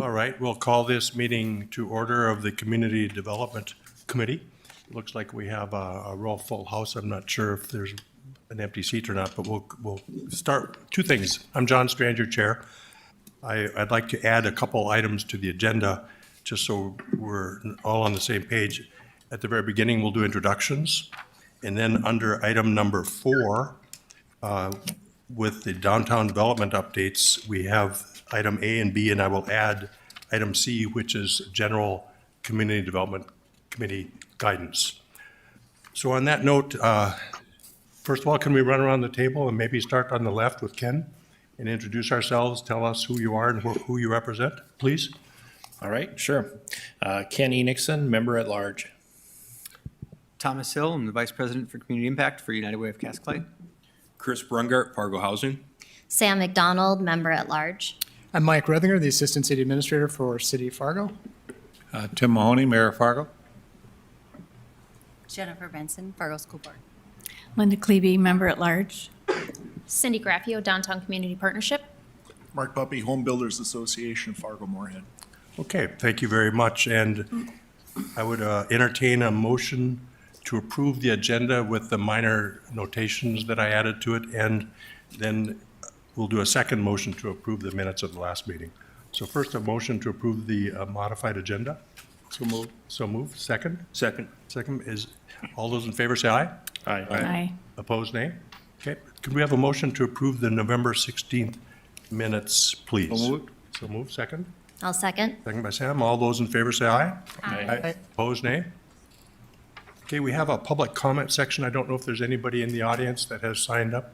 All right, we'll call this meeting to order of the Community Development Committee. It looks like we have a real full house. I'm not sure if there's an empty seat or not, but we'll start. Two things. I'm John Stranger, Chair. I'd like to add a couple items to the agenda, just so we're all on the same page. At the very beginning, we'll do introductions, and then under item number 4, with the downtown development updates, we have item A and B, and I will add item C, which is general Community Development Committee guidance. So on that note, first of all, can we run around the table and maybe start on the left with Ken and introduce ourselves, tell us who you are and who you represent, please? All right, sure. Ken E. Nixon, member at large. Thomas Hill, I'm the Vice President for Community Impact for United Way of Cascade. Chris Brungart, Fargo Housing. Sam McDonald, member at large. I'm Mike Rethinger, the Assistant City Administrator for City of Fargo. Tim Mahoney, Mayor of Fargo. Jennifer Benson, Fargo School Board. Linda Klebe, member at large. Cindy Graffio, Downtown Community Partnership. Mark Puppy, Home Builders Association, Fargo Moorhead. Okay, thank you very much. And I would entertain a motion to approve the agenda with the minor notations that I added to it, and then we'll do a second motion to approve the minutes of the last meeting. So first, a motion to approve the modified agenda. So moved. So moved. Second? Second. Second is, all those in favor say aye. Aye. Aye. Opposed, nay? Okay, can we have a motion to approve the November 16th minutes, please? So moved. So moved. Second? I'll second. Second by Sam. All those in favor say aye. Aye. Opposed, nay? Okay, we have a public comment section. I don't know if there's anybody in the audience that has signed up.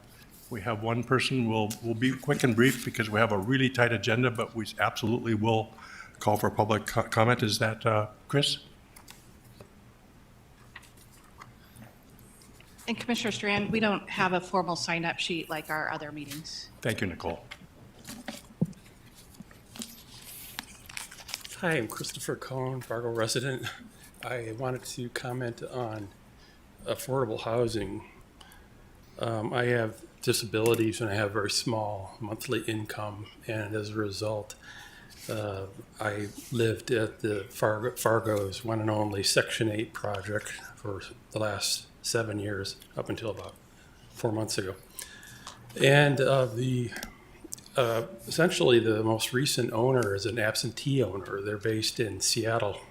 We have one person. We'll be quick and brief because we have a really tight agenda, but we absolutely will call for public comment. Is that Chris? And Commissioner Strand, we don't have a formal sign-up sheet like our other meetings. Thank you, Nicole. Hi, I'm Christopher Cohn, Fargo resident. I wanted to comment on affordable housing. I have disabilities and I have very small monthly income, and as a result, I lived at the Fargo's one and only Section 8 project for the last 7 years, up until about 4 months ago. And essentially the most recent owner is an absentee owner. They're based in Seattle,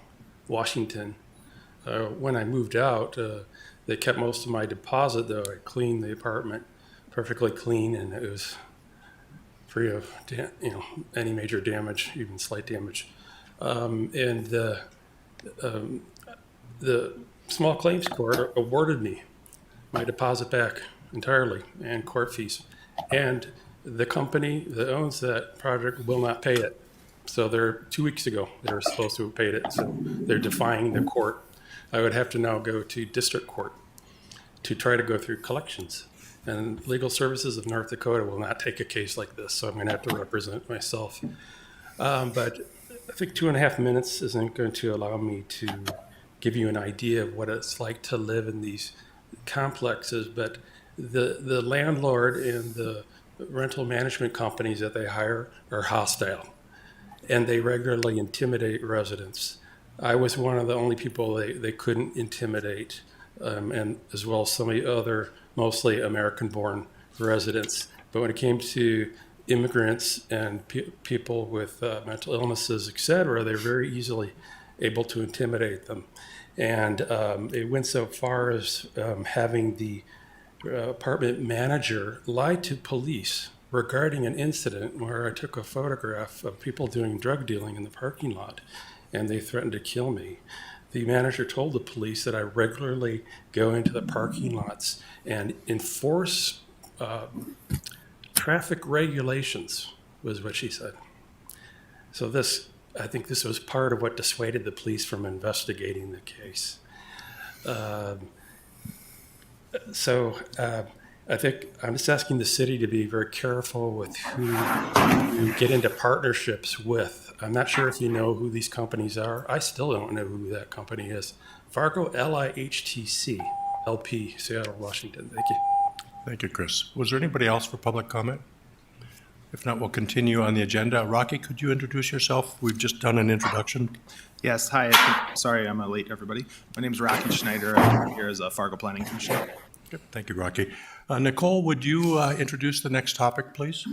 Washington. When I moved out, they kept most of my deposit, though. I cleaned the apartment perfectly clean, and it was free of any major damage, even slight damage. And the small claims court awarded me my deposit back entirely and court fees. And the company that owns that project will not pay it. So 2 weeks ago, they were supposed to have paid it. So they're defying the court. I would have to now go to district court to try to go through collections. And Legal Services of North Dakota will not take a case like this. So I'm going to have to represent myself. But I think 2.5 minutes isn't going to allow me to give you an idea of what it's like to live in these complexes. But the landlord and the rental management companies that they hire are hostile, and they regularly intimidate residents. I was one of the only people they couldn't intimidate, and as well as some of the other mostly American-born residents. But when it came to immigrants and people with mental illnesses, et cetera, they're very easily able to intimidate them. And it went so far as having the apartment manager lied to police regarding an incident where I took a photograph of people doing drug dealing in the parking lot, and they threatened to kill me. The manager told the police that I regularly go into the parking lots and enforce traffic regulations, was what she said. So I think this was part of what dissuaded the police from investigating the case. I think I'm just asking the city to be very careful with who you get into partnerships with. I'm not sure if you know who these companies are. I still don't know who that company is. Fargo LIHTC, LP, Seattle, Washington. Thank you. Thank you, Chris. Was there anybody else for public comment? If not, we'll continue on the agenda. Rocky, could you introduce yourself? We've just done an introduction. Yes, hi. Sorry, I'm late, everybody. My name is Rocky Schneider. I'm here as a Fargo Planning Commissioner. Good. Thank you, Rocky. Nicole, would you introduce the next topic, please?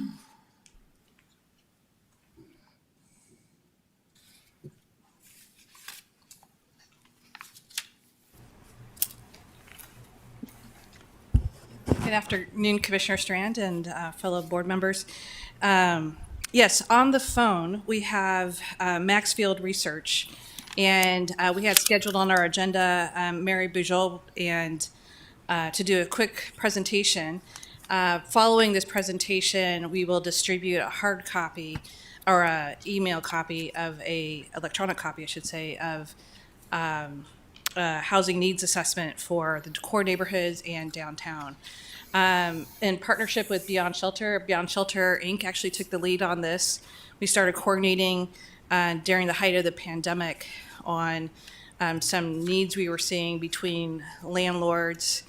Good afternoon, Commissioner Strand and fellow board members. Yes, on the phone, we have Maxfield Research, and we had scheduled on our agenda Mary Bujol and to do a quick presentation. Following this presentation, we will distribute a hard copy or a email copy of electronic copy, I should say, of housing needs assessment for the core neighborhoods and downtown. In partnership with Beyond Shelter Inc. actually took the lead on this. We started coordinating during the height of the pandemic on some needs we were seeing between landlords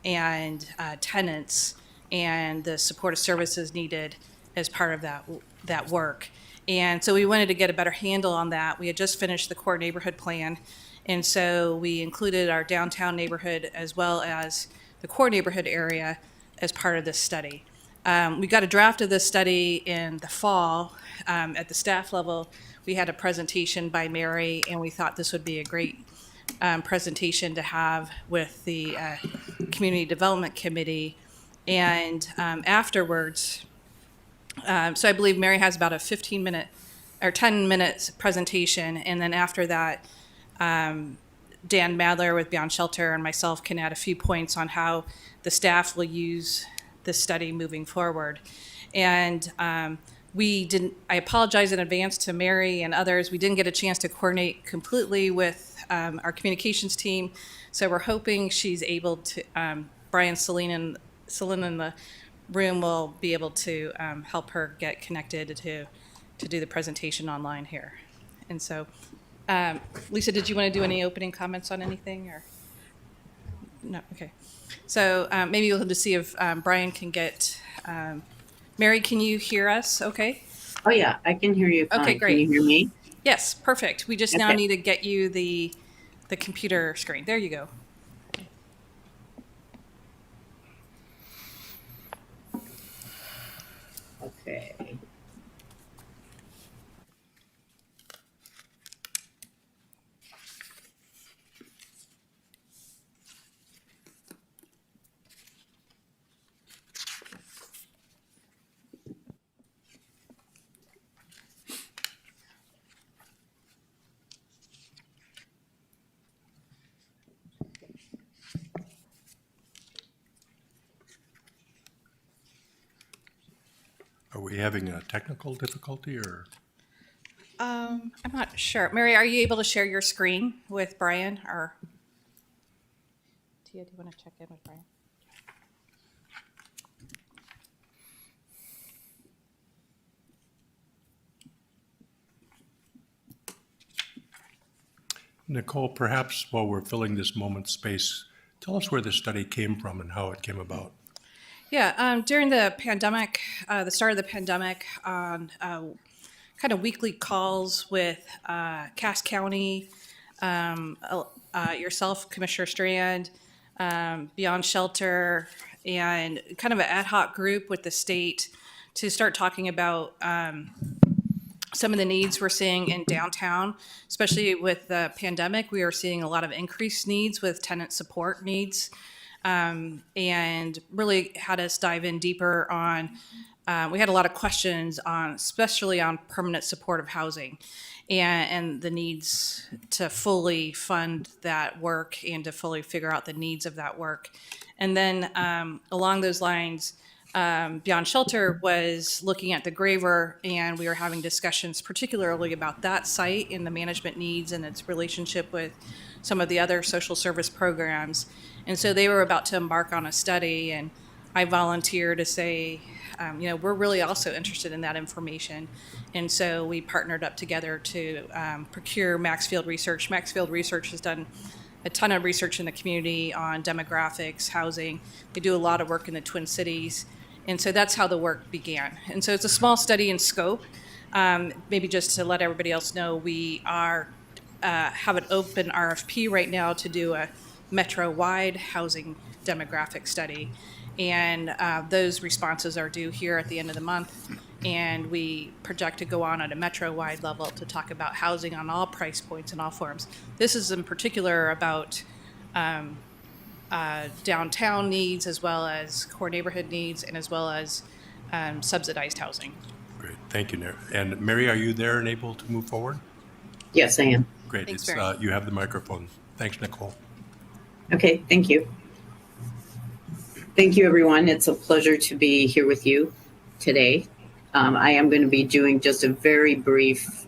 and tenants and the supportive services needed as part of that work. And so we wanted to get a better handle on that. We had just finished the core neighborhood plan, and so we included our downtown neighborhood as well as the core neighborhood area as part of this study. We got a draft of this study in the fall. At the staff level, we had a presentation by Mary, and we thought this would be a great presentation to have with the Community Development Committee. And afterwards, so I believe Mary has about a 15-minute or 10 minutes presentation, and then after that, Dan Madler with Beyond Shelter and myself can add a few points on how the staff will use the study moving forward. And I apologize in advance to Mary and others. We didn't get a chance to coordinate completely with our communications team. So we're hoping she's able to, Brian Celine in the room will be able to help her get connected to do the presentation online here. And so, Lisa, did you want to do any opening comments on anything or? No, okay. So maybe we'll have to see if Brian can get, Mary, can you hear us okay? Oh, yeah, I can hear you fine. Okay, great. Can you hear me? Yes, perfect. We just now Okay. need to get you the computer screen. There you go. Okay. Are we having a technical difficulty or? I'm not sure. Mary, are you able to share your screen with Brian or? Tia, do you want to check in with Brian? Nicole, perhaps while we're filling this moment space, tell us where the study came from and how it came about. Yeah, during the pandemic, the start of the pandemic, on kind of weekly calls with Cass County, yourself, Commissioner Strand, Beyond Shelter, and kind of an ad hoc group with the state to start talking about some of the needs we're seeing in downtown, especially with the pandemic. We are seeing a lot of increased needs with tenant support needs. And really had us dive in deeper on, we had a lot of questions on, especially on permanent supportive housing and the needs to fully fund that work and to fully figure out the needs of that work. And then along those lines, Beyond Shelter was looking at the Graver, and we were having discussions particularly about that site and the management needs and its relationship with some of the other social service programs. And so they were about to embark on a study, and I volunteered to say, we're really also interested in that information. And so we partnered up together to procure Maxfield Research. Maxfield Research has done a ton of research in the community on demographics, housing. They do a lot of work in the Twin Cities. And so that's how the work began. And so it's a small study in scope. Maybe just to let everybody else know, we are have an open RFP right now to do a metro-wide housing demographic study. And those responses are due here at the end of the month. And we project to go on at a metro-wide level to talk about housing on all price points and all forms. This is in particular about downtown needs, as well as core neighborhood needs, and as well as subsidized housing. Great, thank you, Nair. And Mary, are you there and able to move forward? Yes, I am. Great, Thanks, it's, Mary. you have the microphone. Thanks, Nicole. Okay, thank you. Thank you, everyone. It's a pleasure to be here with you today. I am going to be doing just a very brief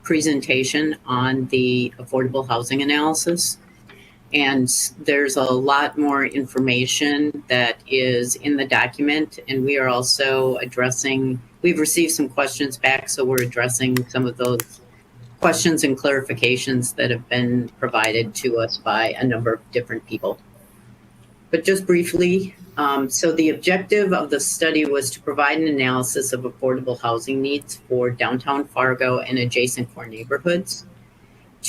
presentation on the affordable housing analysis. And there's a lot more information that is in the document. And we are also addressing, we've received some questions back, so we're addressing some of those questions and clarifications that have been provided to us by a number of different people. But just briefly, so the objective of the study was to provide an analysis of affordable housing needs for downtown Fargo and adjacent core neighborhoods.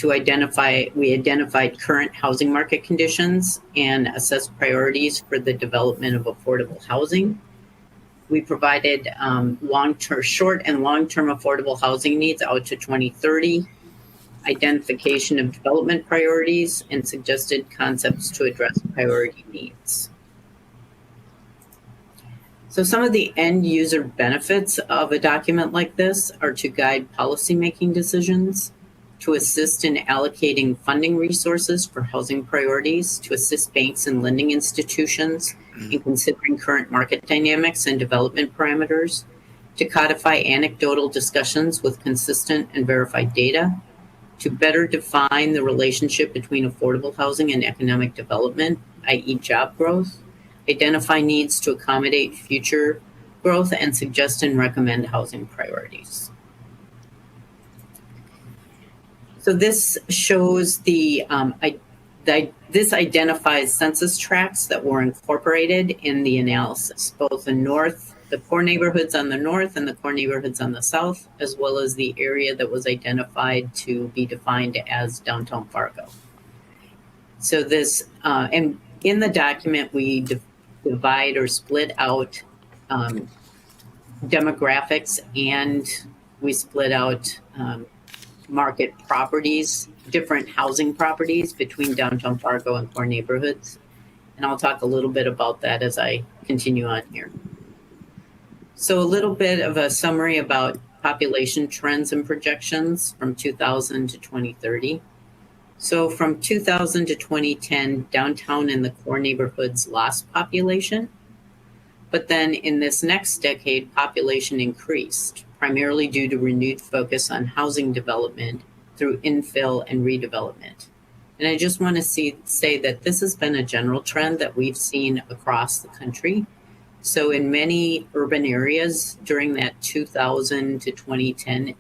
We identified current housing market conditions and assessed priorities for the development of affordable housing. We provided short and long-term affordable housing needs out to 2030, identification of development priorities, and suggested concepts to address priority needs. So some of the end user benefits of a document like this are to guide policymaking decisions, to assist in allocating funding resources for housing priorities, to assist banks and lending institutions in considering current market dynamics and development parameters, to codify anecdotal discussions with consistent and verified data, to better define the relationship between affordable housing and economic development, i.e. job growth, identify needs to accommodate future growth, and suggest and recommend housing priorities. So this shows this identifies census tracts that were incorporated in the analysis, both the core neighborhoods on the north and the core neighborhoods on the south, as well as the area that was identified to be defined as downtown Fargo. So this, and in the document, we divide or split out demographics, and we split out market properties, different housing properties between downtown Fargo and core neighborhoods. And I'll talk a little bit about that as I continue on here. So a little bit of a summary about population trends and projections from 2000 to 2030. So from 2000 to 2010, downtown and the core neighborhoods lost population. But then in this next decade, population increased, primarily due to renewed focus on housing development through infill and redevelopment. And I just want to say that this has been a general trend that we've seen across the country. So in many urban areas during that 2000 to 2010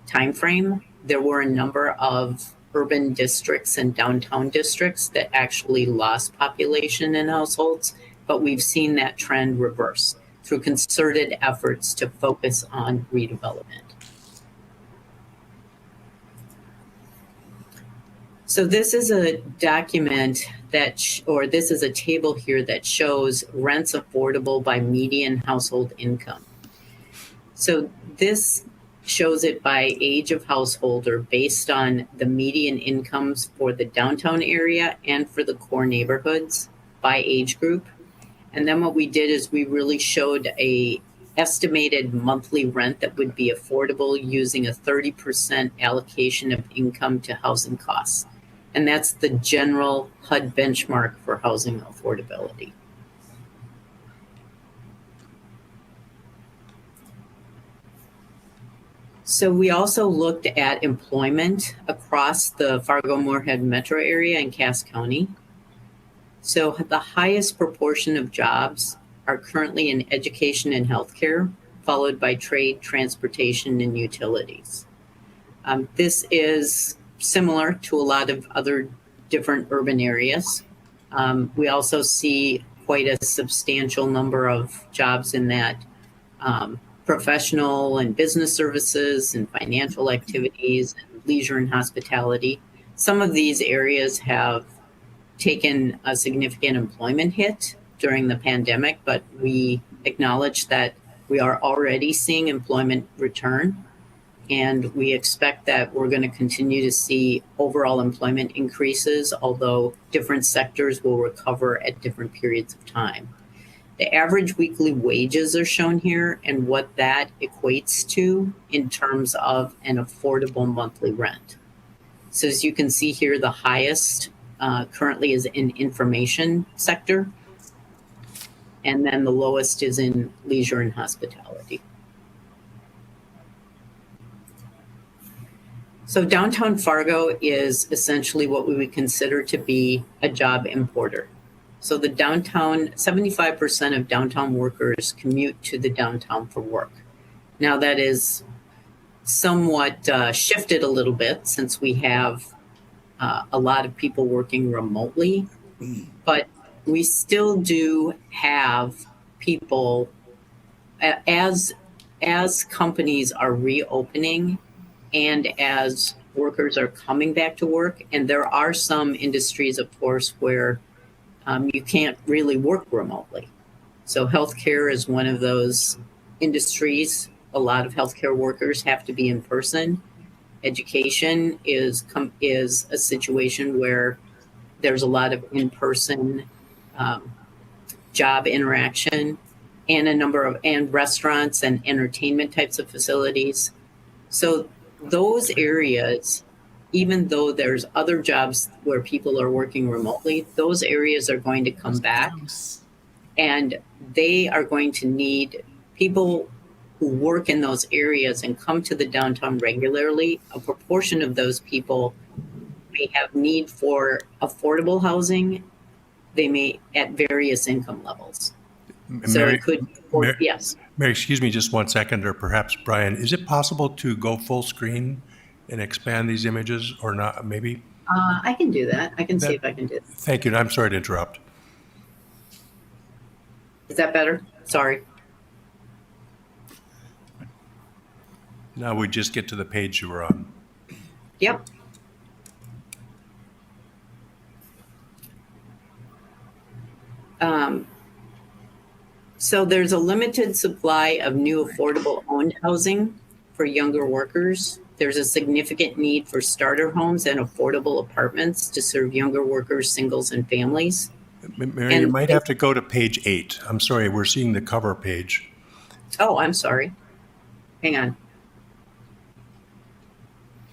timeframe, there were a number of urban districts and downtown districts that actually lost population in households, but we've seen that trend reverse through concerted efforts to focus on redevelopment. So this is a document this is a table here that shows rents affordable by median household income. So this shows it by age of householder based on the median incomes for the downtown area and for the core neighborhoods by age group. And then what we did is we really showed a estimated monthly rent that would be affordable using a 30% allocation of income to housing costs. And that's the general HUD benchmark for housing affordability. So we also looked at employment across the Fargo-Moorhead metro area and Cass County. So the highest proportion of jobs are currently in education and healthcare, followed by trade, transportation, and utilities. This is similar to a lot of other different urban areas. We also see quite a substantial number of jobs in that professional and business services and financial activities and leisure and hospitality. Some of these areas have taken a significant employment hit during the pandemic, but we acknowledge that we are already seeing employment return, and we expect that we're going to continue to see overall employment increases, although different sectors will recover at different periods of time. The average weekly wages are shown here and what that equates to in terms of an affordable monthly rent. So as you can see here, the highest currently is in information sector, and then the lowest is in leisure and hospitality. So downtown Fargo is essentially what we would consider to be a job importer. So the downtown, 75% of downtown workers commute to the downtown for work. Now that is somewhat shifted a little bit since we have a lot of people working remotely, but we still do have people as companies are reopening and as workers are coming back to work. And there are some industries, of course, where you can't really work remotely. So healthcare is one of those industries. A lot of healthcare workers have to be in person. Education is a situation where there's a lot of in-person job interaction, and a number of restaurants and entertainment types of facilities. So those areas, even though there's other jobs where people are working remotely, those areas are going to come back, and they are going to need people who work in those areas and come to the downtown regularly. A proportion of those people may have need for affordable housing. They may at various income levels. So Mary, it could, yes. Mary, excuse me just 1 second, or perhaps Brian, is it possible to go full screen and expand these images or not? Maybe? I can do that. I can see if I can do it. Thank you. I'm sorry to interrupt. Is that better? Sorry. Now we just get to the page you were on. Yep. So there's a limited supply of new affordable owned housing for younger workers. There's a significant need for starter homes and affordable apartments to serve younger workers, singles, and families. Mary, you might have to go to page 8. I'm sorry, we're seeing the cover page. Oh, I'm sorry. Hang on.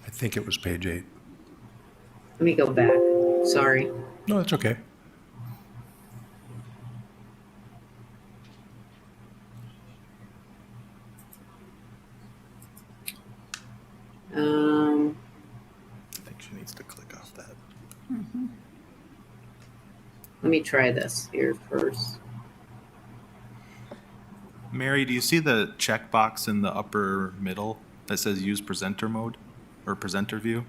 I think it was page 8. Let me go back. Sorry. No, that's okay. I think she needs to click off that. Let me try this here first. Mary, do you see the checkbox in the upper middle that says use presenter mode or presenter view?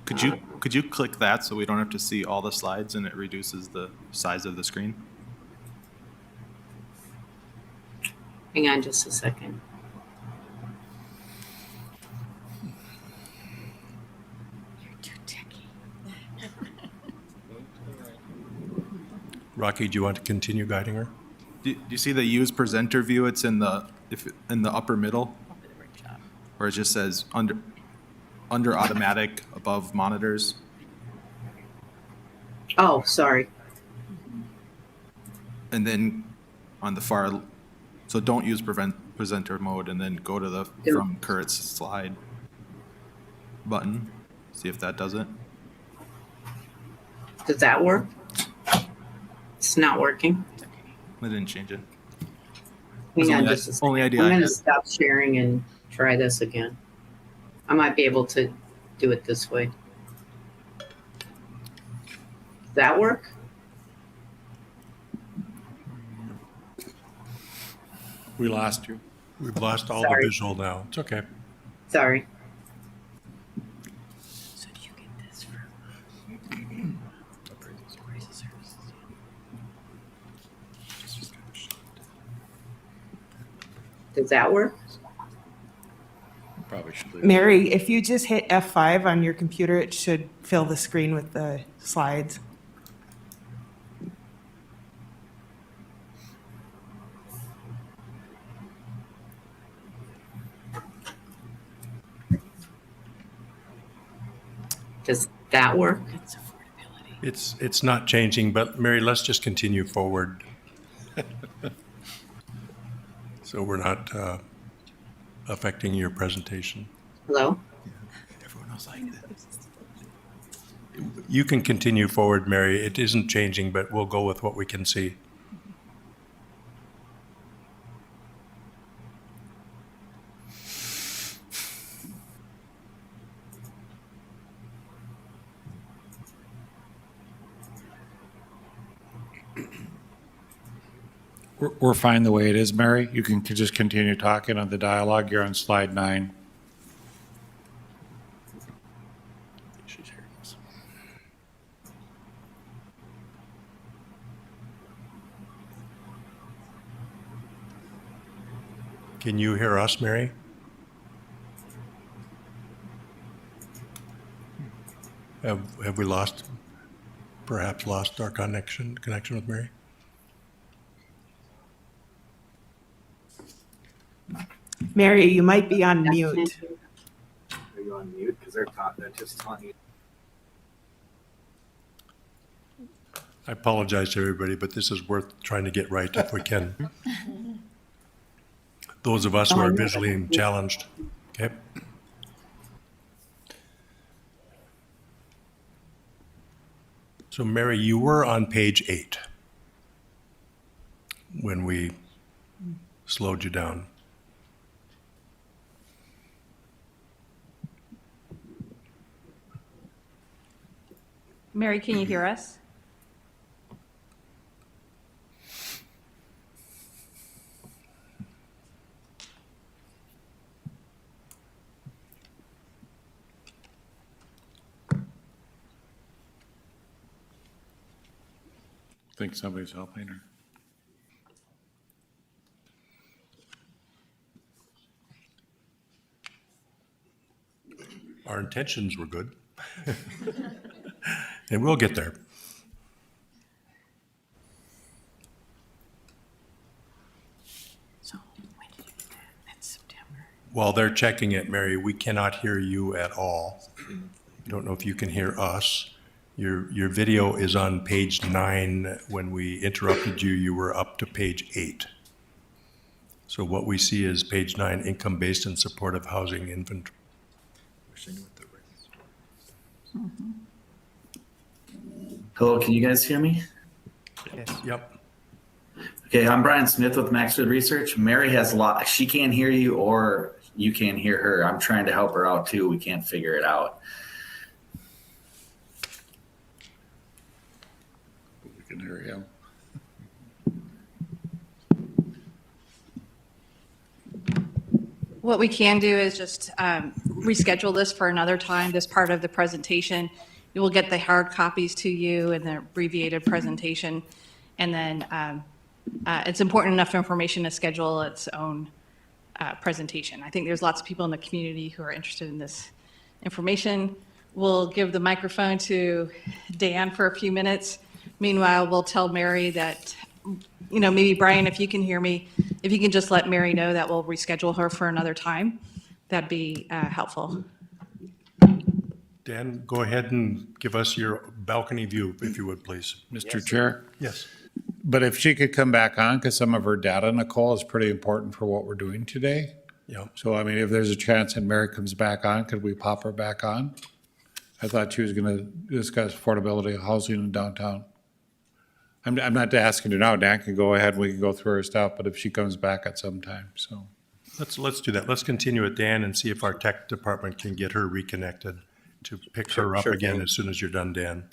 Could you click that so we don't have to see all the slides and it reduces the size of the screen? Hang on just a second. Rocky, do you want to continue guiding her? Do you see the use presenter view? It's in the upper middle, where it just says under automatic above monitors. Oh, sorry. And then on the far, so don't use presenter mode, and then go to the from Kurt's slide button. See if that does it. Does that work? It's not working. I didn't change it. Hang on Only- just a second. only idea I'm I going to had. stop sharing and try this again. I might be able to do it this way. Does that work? We lost you. We've lost all Sorry. the visual now. It's okay. Sorry. So do you get this from? Does that work? Probably should leave. Mary, if you just hit F5 on your computer, it should fill the screen with the slides. Does that work? It's not changing, but Mary, let's just continue forward. So we're not affecting your presentation. Hello? Everyone else like this. You can continue forward, Mary. It isn't changing, but we'll go with what we can see. We're fine the way it is, Mary. You can just continue talking on the dialogue. You're on slide 9. She's hearing us. Can you hear us, Mary? Have we perhaps lost our connection with Mary? Mary, you might be on mute. Are you on mute? Because they're just talking. I apologize to everybody, but this is worth trying to get right if we can. Those of us who are visually challenged, okay? So Mary, you were on page 8 when we slowed you down. Mary, can you hear us? Think somebody's helping her. Our intentions were good. And we'll get there. So when did you do that? That's September. While they're checking it, Mary, we cannot hear you at all. I don't know if you can hear us. Your video is on page 9. When we interrupted you, you were up to page 8. So what we see is page 9, income-based and supportive housing inventory. Hello, can you guys hear me? Yes. Yep. Okay, I'm Brian Smith with Maxfield Research. Mary has a lot. She can't hear you or you can't hear her. I'm trying to help her out too. We can't figure it out. We can hear him. What we can do is just reschedule this for another time, this part of the presentation. You will get the hard copies to you and the abbreviated presentation. And then it's important enough information to schedule its own presentation. I think there's lots of people in the community who are interested in this information. We'll give the microphone to Dan for a few minutes. Meanwhile, we'll tell Mary that, you know, maybe Brian, if you can hear me, if you can just let Mary know that we'll reschedule her for another time, that'd be helpful. Dan, go ahead and give us your balcony view, if you would, please. Mr. Chair? Yes. But if she could come back on, because some of her data, Nicole, is pretty important for what we're doing today. Yeah. So, I mean, if there's a chance that Mary comes back on, could we pop her back on? I thought she was going to discuss affordability of housing in downtown. I'm not asking her now. Dan can go ahead and we can go through her stuff, but if she comes back at some time, so. Let's do that. Let's continue with Dan and see if our tech department can get her reconnected to pick her up again thing. as soon as you're done, Dan.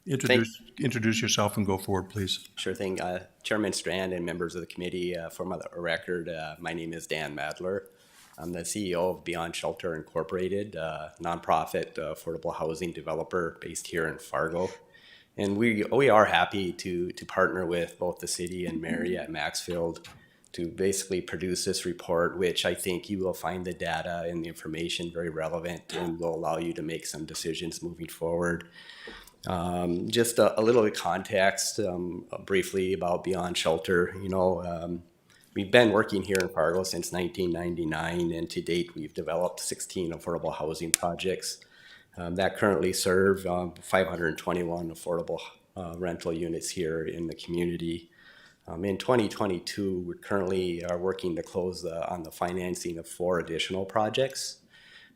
Introduce yourself and go forward, please. Sure thing. Chairman Strand and members of the committee, for my record, my name is Dan Madler. I'm the CEO of Beyond Shelter Incorporated, a nonprofit affordable housing developer based here in Fargo. And we are happy to partner with both the city and Mary at Maxfield basically produce this report, which I think you will find the data and the information very relevant and will allow you to make some decisions moving forward. Just a little context briefly about Beyond Shelter. We've been working here in Fargo since 1999, and to date we've developed 16 affordable housing projects that currently serve 521 affordable rental units here in the community. In 2022, we currently are working to close on the financing of 4 additional projects,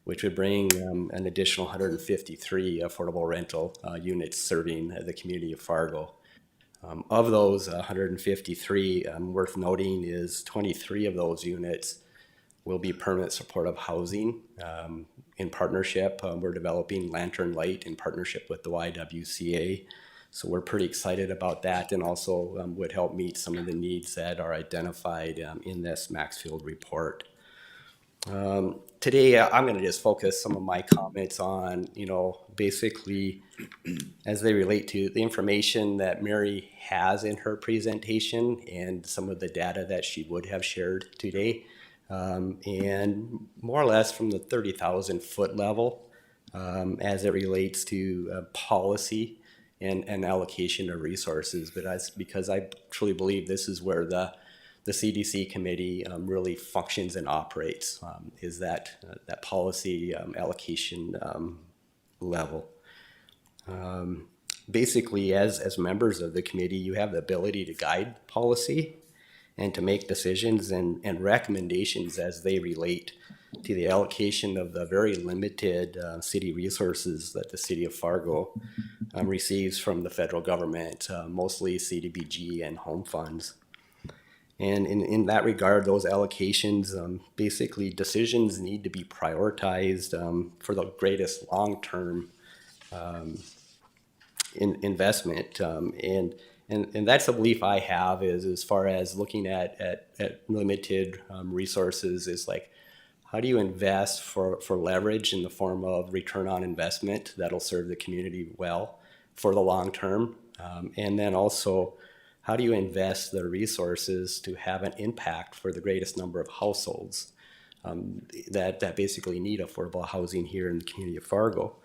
which would bring an additional 153 affordable rental units serving the community of Fargo. Of those 153, worth noting is 23 of those units will be permanent supportive housing. In partnership, we're developing Lantern Light in partnership with the YWCA. So we're pretty excited about that, and also would help meet some of the needs that are identified in this Maxfield report. Today, I'm going to just focus some of my comments on, basically as they relate to the information that Mary has in her presentation and some of the data that she would have shared today. And more or less from the 30,000 foot level as it relates to policy and allocation of resources. But because I truly believe this is where the CDC committee really functions and operates, is that policy allocation level. Basically, as members of the committee, you have the ability to guide policy and to make decisions and recommendations as they relate to the allocation of the very limited city resources that the city of Fargo receives from the federal government, mostly CDBG and home funds. And in that regard, those allocations, basically decisions need to be prioritized for the greatest long-term investment. And that's a belief I have, is as far as looking at limited resources, is like, how do you invest for leverage in the form of return on investment that'll serve the community well for the long term? And then also, how do you invest the resources to have an impact for the greatest number of households that basically need affordable housing here in the community of Fargo?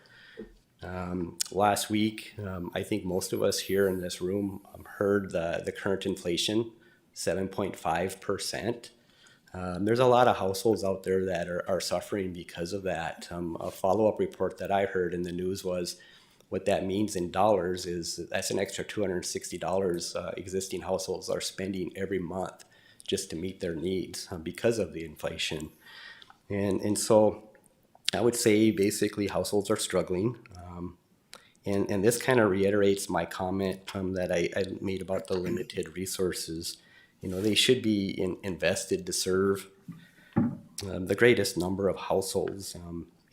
Last week, I think most of us here in this room heard the current inflation, 7.5%. There's a lot of households out there that are suffering because of that. A follow-up report that I heard in the news was, what that means in dollars is that's an extra $260 existing households are spending every month just to meet their needs because of the inflation. And so I would say basically households are struggling. And this kind of reiterates my comment that I made about the limited resources. They should be invested to serve the greatest number of households.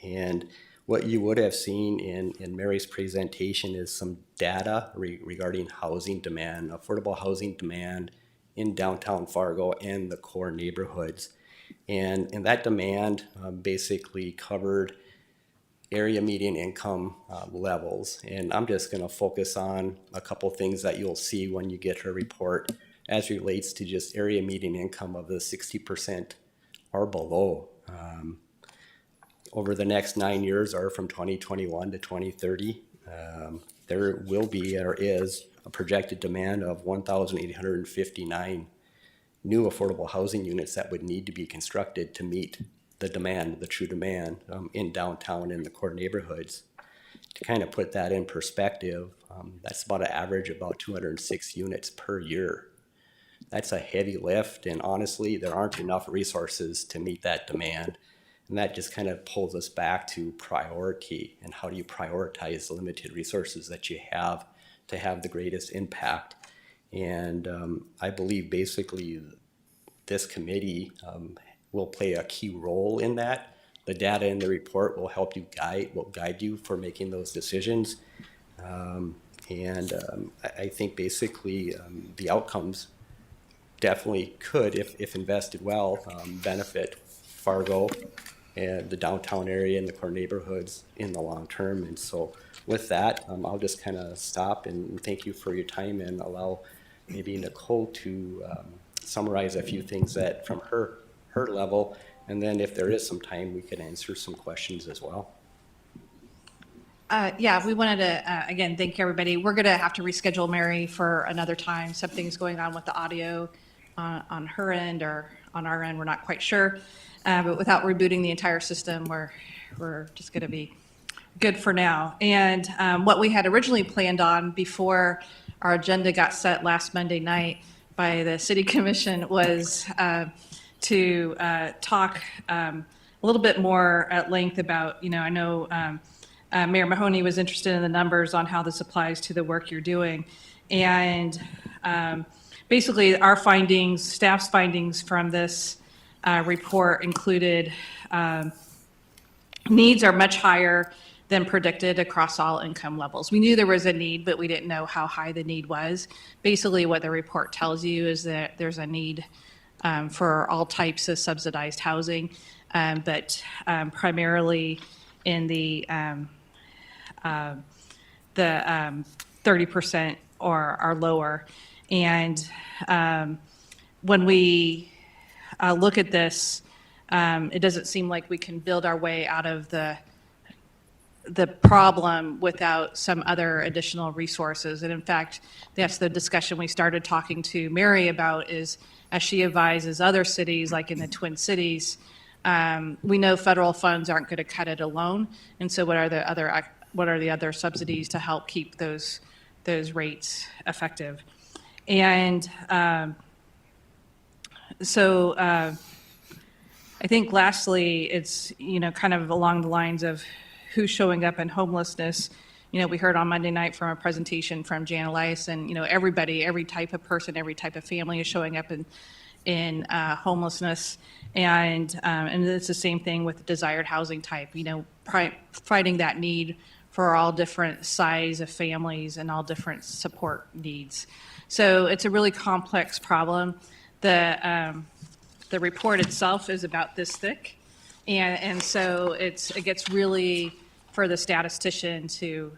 And what you would have seen in Mary's presentation is some data regarding housing demand, affordable housing demand in downtown Fargo and the core neighborhoods. And that demand basically covered area median income levels. And I'm just going to focus on a couple things that you'll see when you get her report as relates to just area median income of the 60% or below. Over the next 9 years, or from 2021 to 2030, there will be or is a projected demand of 1,859 new affordable housing units that would need to be constructed to meet the demand, the true demand in downtown and the core neighborhoods. To kind of put that in perspective, that's about an average of about 206 units per year. That's a heavy lift, and honestly, there aren't enough resources to meet that demand. And that just kind of pulls us back to priority, and how do you prioritize the limited resources that you have to have the greatest impact. And I believe basically this committee will play a key role in that. The data in the report will help you guide you for making those decisions. I think basically the outcomes definitely could, if invested well, benefit Fargo and the downtown area and the core neighborhoods in the long term. And so with that, I'll just kind of stop and thank you for your time and allow maybe Nicole to summarize a few things that from her level, and then if there is some time, we could answer some questions as well. Yeah, we wanted to, again, thank everybody. We're going to have to reschedule Mary for another time. Something's going on with the audio on her end or on our end, we're not quite sure. But without rebooting the entire system, we're just going to be good for now. And what we had originally planned on before our agenda got set last Monday night by the City Commission was to talk a little bit more at length about, I know Mayor Mahoney was interested in the numbers on how this applies to the work you're doing. And basically our findings, staff's findings from this report included needs are much higher than predicted across all income levels. We knew there was a need, but we didn't know how high the need was. Basically, what the report tells you is that there's a need for all types of subsidized housing, but primarily in the 30% or lower. And when we look at this, it doesn't seem like we can build our way out of the problem without some other additional resources. And in fact, that's the discussion we started talking to Mary about is, as she advises other cities, like in the Twin Cities, we know federal funds aren't going to cut it alone. And so what are the other subsidies to help keep those rates effective? And so I think lastly, it's, kind of along the lines of who's showing up in homelessness. We heard on Monday night from a presentation from Jan Elias, everybody, every type of person, every type of family is showing up in homelessness. And it's the same thing with desired housing type, finding that need for all different size of families and all different support needs. So it's a really complex problem. The report itself is about this thick. And so it gets really for the statistician to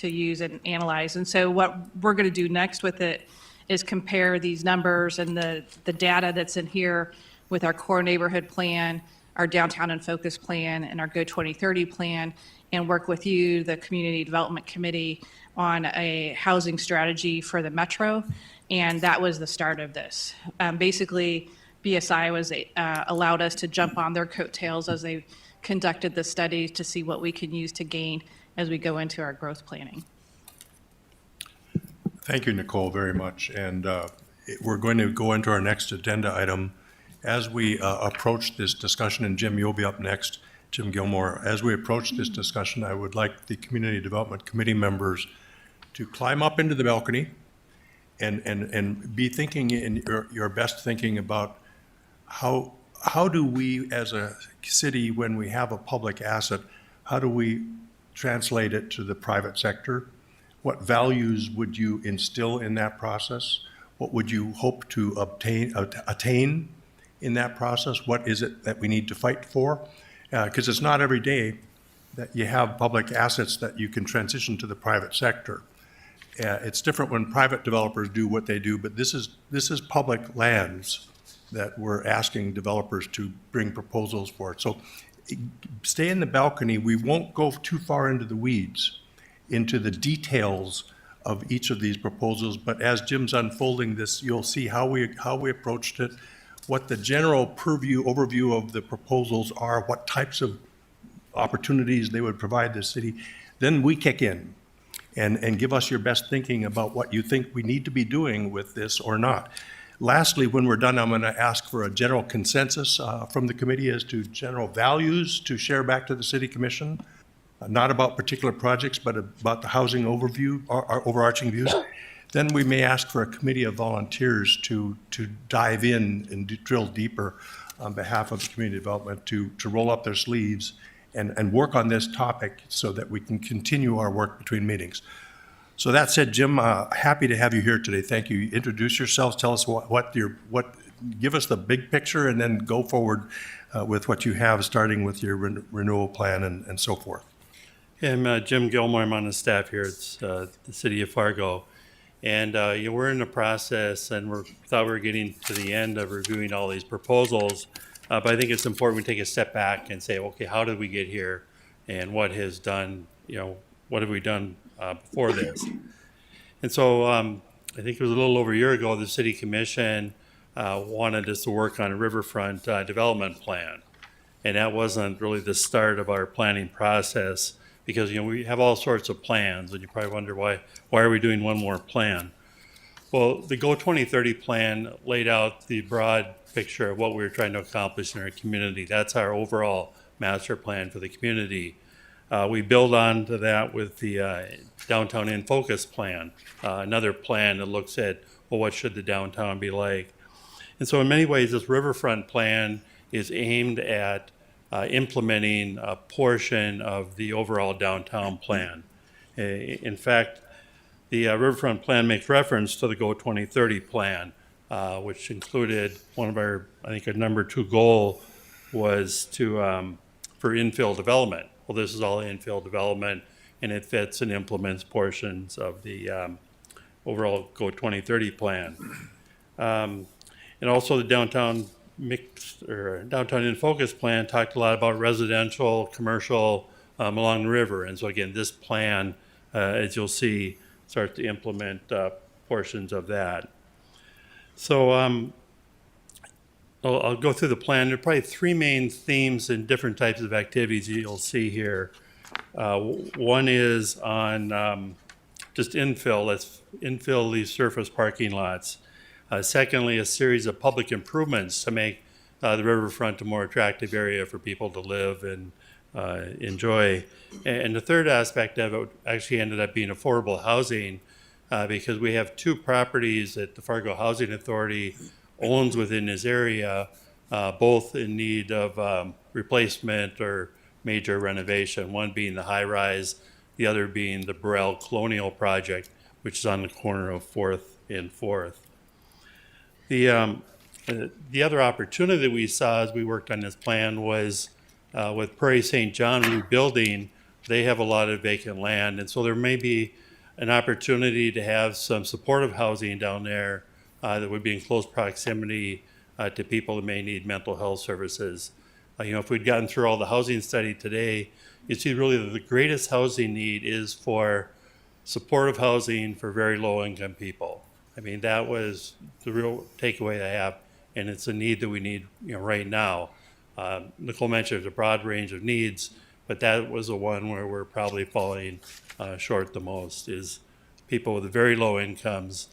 use and analyze. And so what we're going to do next with it is compare these numbers and the data that's in here with our core neighborhood plan, our downtown and focus plan, and our Go 2030 plan, and work with you, the Community Development Committee, on a housing strategy for the metro. And that was the start of this. Basically, BSI was allowed us to jump on their coattails as they conducted the study to see what we can use to gain as we go into our growth planning. Thank you, Nicole, very much. And we're going to go into our next agenda item. As we approach this discussion, and Jim, you'll be up next, Jim Gilmore. As we approach this discussion, I would like the Community Development Committee members to climb up into the balcony and be thinking in your best thinking about how do we as a city, when we have a public asset, how do we translate it to the private sector? What values would you instill in that process? What would you hope to attain in that process? What is it that we need to fight for? Because it's not every day that you have public assets that you can transition to the private sector. It's different when private developers do what they do, but this is public lands that we're asking developers to bring proposals for. So stay in the balcony. We won't go too far into the weeds, into the details of each of these proposals, but as Jim's unfolding this, you'll see how we approached it, what the general overview of the proposals are, what types of opportunities they would provide the city. Then we kick in and give us your best thinking about what you think we need to be doing with this or not. Lastly, when we're done, I'm going to ask for a general consensus from the committee as to general values to share back to the City Commission, not about particular projects, but about the housing overview, our overarching views. Then we may ask for a committee of volunteers to dive in and drill deeper on behalf of the community development, to roll up their sleeves and work on this topic so that we can continue our work between meetings. So that said, Jim, happy to have you here today. Thank you. Introduce yourselves. Tell us give us the big picture, and then go forward with what you have, starting with your renewal plan and so forth. I'm Jim Gilmore. I'm on the staff here at the City of Fargo. And we're in the process, and thought we were getting to the end of reviewing all these proposals. But I think it's important we take a step back and say, okay, how did we get here, and what has done? What have we done before this? And so I think it was a little over a year ago, the City Commission wanted us to work on a riverfront development plan. And that wasn't really the start of our planning process, because we have all sorts of plans, and you probably wonder why are we doing one more plan? Well, the Go 2030 plan laid out the broad picture of what we were trying to accomplish in our community. That's our overall master plan for the community. We build on to that with the Downtown in Focus plan, another plan that looks at, well, what should the downtown be like? And so in many ways, this riverfront plan is aimed at implementing a portion of the overall downtown plan. In fact, the riverfront plan makes reference to the Go 2030 plan, which included one of our, I think, our number 2 goal was for infill development. Well, this is all infill development, and it fits and implements portions of the overall Go 2030 plan. And also the downtown in Focus plan talked a lot about residential, commercial along the river. And so again, this plan, as you'll see, starts to implement portions of that. So I'll go through the plan. There are probably 3 main themes and different types of activities you'll see here. One is on just infill. Let's infill these surface parking lots. Secondly, a series of public improvements to make the riverfront a more attractive area for people to live and enjoy. And the third aspect of it actually ended up being affordable housing, because we have 2 properties that the Fargo Housing Authority owns within this area, both in need of replacement or major renovation, one being the high-rise, the other being the Burrell Colonial Project, which is on the corner of 4th and 4th. The other opportunity that we saw as we worked on this plan was with Prairie St. John rebuilding. They have a lot of vacant land, and so there may be an opportunity to have some supportive housing down there that would be in close proximity to people that may need mental health services. If we'd gotten through all the housing study today, you see really the greatest housing need is for supportive housing for very low income people. I mean, that was the real takeaway I have, and it's a need that we need right now. Nicole mentioned there's a broad range of needs, but that was the one where we're probably falling short the most, is people with very low incomes.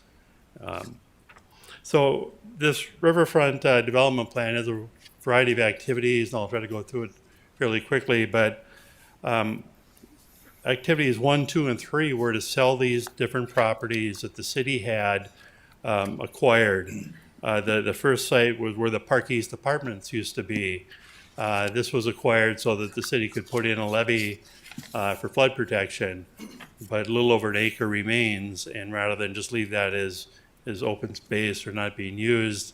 So this riverfront development plan has a variety of activities, and I'll try to go through it fairly quickly, but activities 1, 2, and 3 were to sell these different properties that the city had acquired. The first site was where the Park East Apartments used to be. This was acquired so that the city could put in a levee for flood protection, but a little over an acre remains, and rather than just leave that as open space or not being used,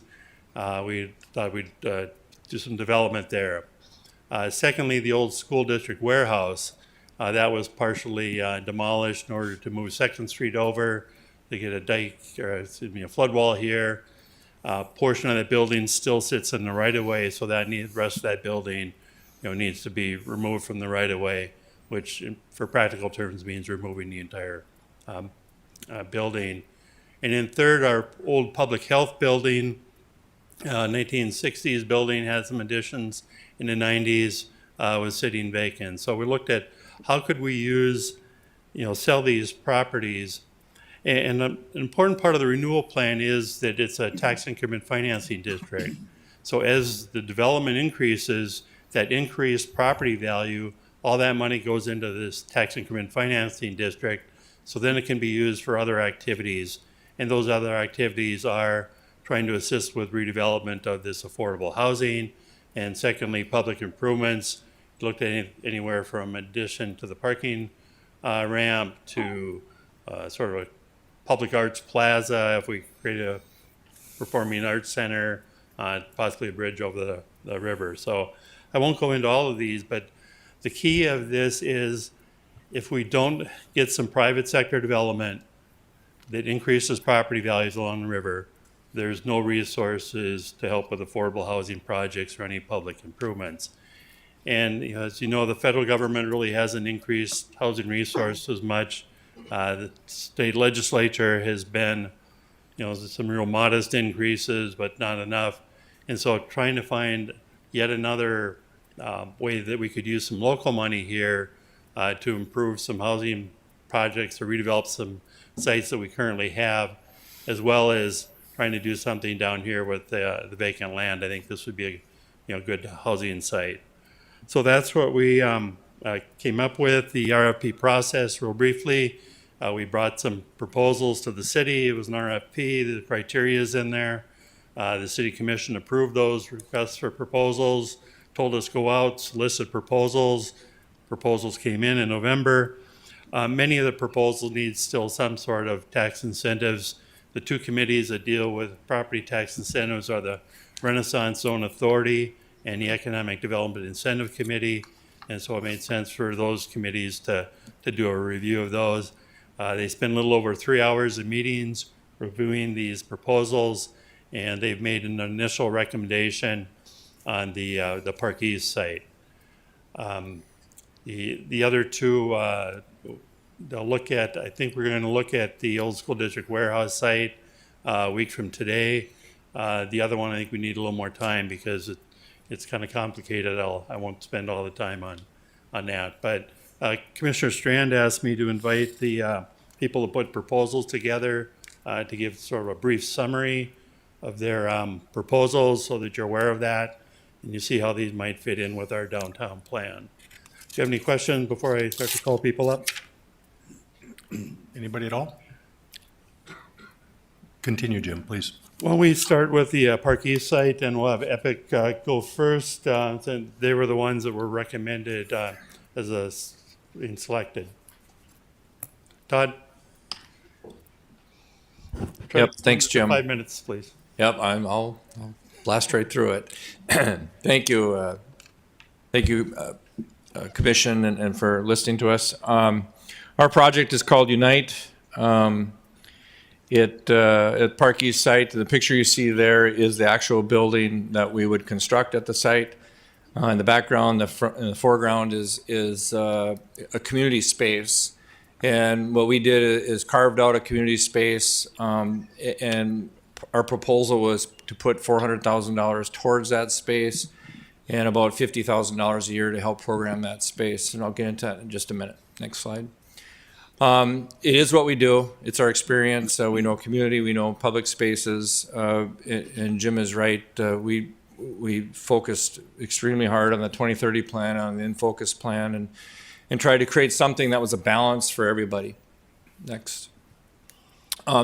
we thought we'd do some development there. Secondly, the old school district warehouse, that was partially demolished in order to move 2nd Street over to get a flood wall here. Portion of that building still sits in the right-of-way, so the rest of that building needs to be removed from the right-of-way, which for practical terms means removing the entire building. And then third, our old public health building, 1960s building, had some additions in the 90s, was sitting vacant. So we looked at how could we sell these properties. And an important part of the renewal plan is that it's a tax increment financing district. So as the development increases, that increased property value, all that money goes into this tax increment financing district. So then it can be used for other activities. And those other activities are trying to assist with redevelopment of this affordable housing. And secondly, public improvements. Looked at anywhere from addition to the parking ramp to sort of a public arts plaza, if we create a performing arts center, possibly a bridge over the river. So I won't go into all of these, but the key of this is if we don't get some private sector development that increases property values along the river. There's no resources to help with affordable housing projects or any public improvements. And as you know, the federal government really hasn't increased housing resources much. The state legislature has been, some real modest increases, but not enough. And so trying to find yet another way that we could use some local money here to improve some housing projects or redevelop some sites that we currently have, as well as trying to do something down here with the vacant land. I think this would be a good housing site. So that's what we came up with, the RFP process real briefly. We brought some proposals to the city. It was an RFP, the criteria is in there. The city commission approved those requests for proposals, told us go out, solicit proposals. Proposals came in November. Many of the proposals need still some sort of tax incentives. The two committees that deal with property tax incentives are the Renaissance Zone Authority and the Economic Development Incentive Committee. And so it made sense for those committees to do a review of those. They spent a little over 3 hours of meetings reviewing these proposals, and they've made an initial recommendation on the Park East site. The other two, they'll look at, I think we're going to look at the old school district warehouse site a week from today. The other one, I think we need a little more time because it's kind of complicated. I won't spend all the time on that. But Commissioner Strand asked me to invite the people to put proposals together to give sort of a brief summary of their proposals so that you're aware of that and you see how these might fit in with our downtown plan. Do you have any questions before I start to call people up? Anybody at all? Continue, Jim, please. Well, we start with the Park East site, and we'll have Epic go first. And they were the ones that were recommended as being selected. Todd? Yep, thanks, Jim. 5 minutes, please. Yep, I'll blast right through it. Thank you, Commission, and for listening to us. Our project is called Unite. At Park East site, the picture you see there is the actual building that we would construct at the site. In the background, in the foreground is a community space. And what we did is carved out a community space, and our proposal was to put $400,000 towards that space and about $50,000 a year to help program that space. And I'll get into that in just a minute. Next slide. It is what we do. It's our experience. We know community, we know public spaces, and Jim is right. We focused extremely hard on the 2030 plan, on the in-focus plan, and tried to create something that was a balance for everybody. Next.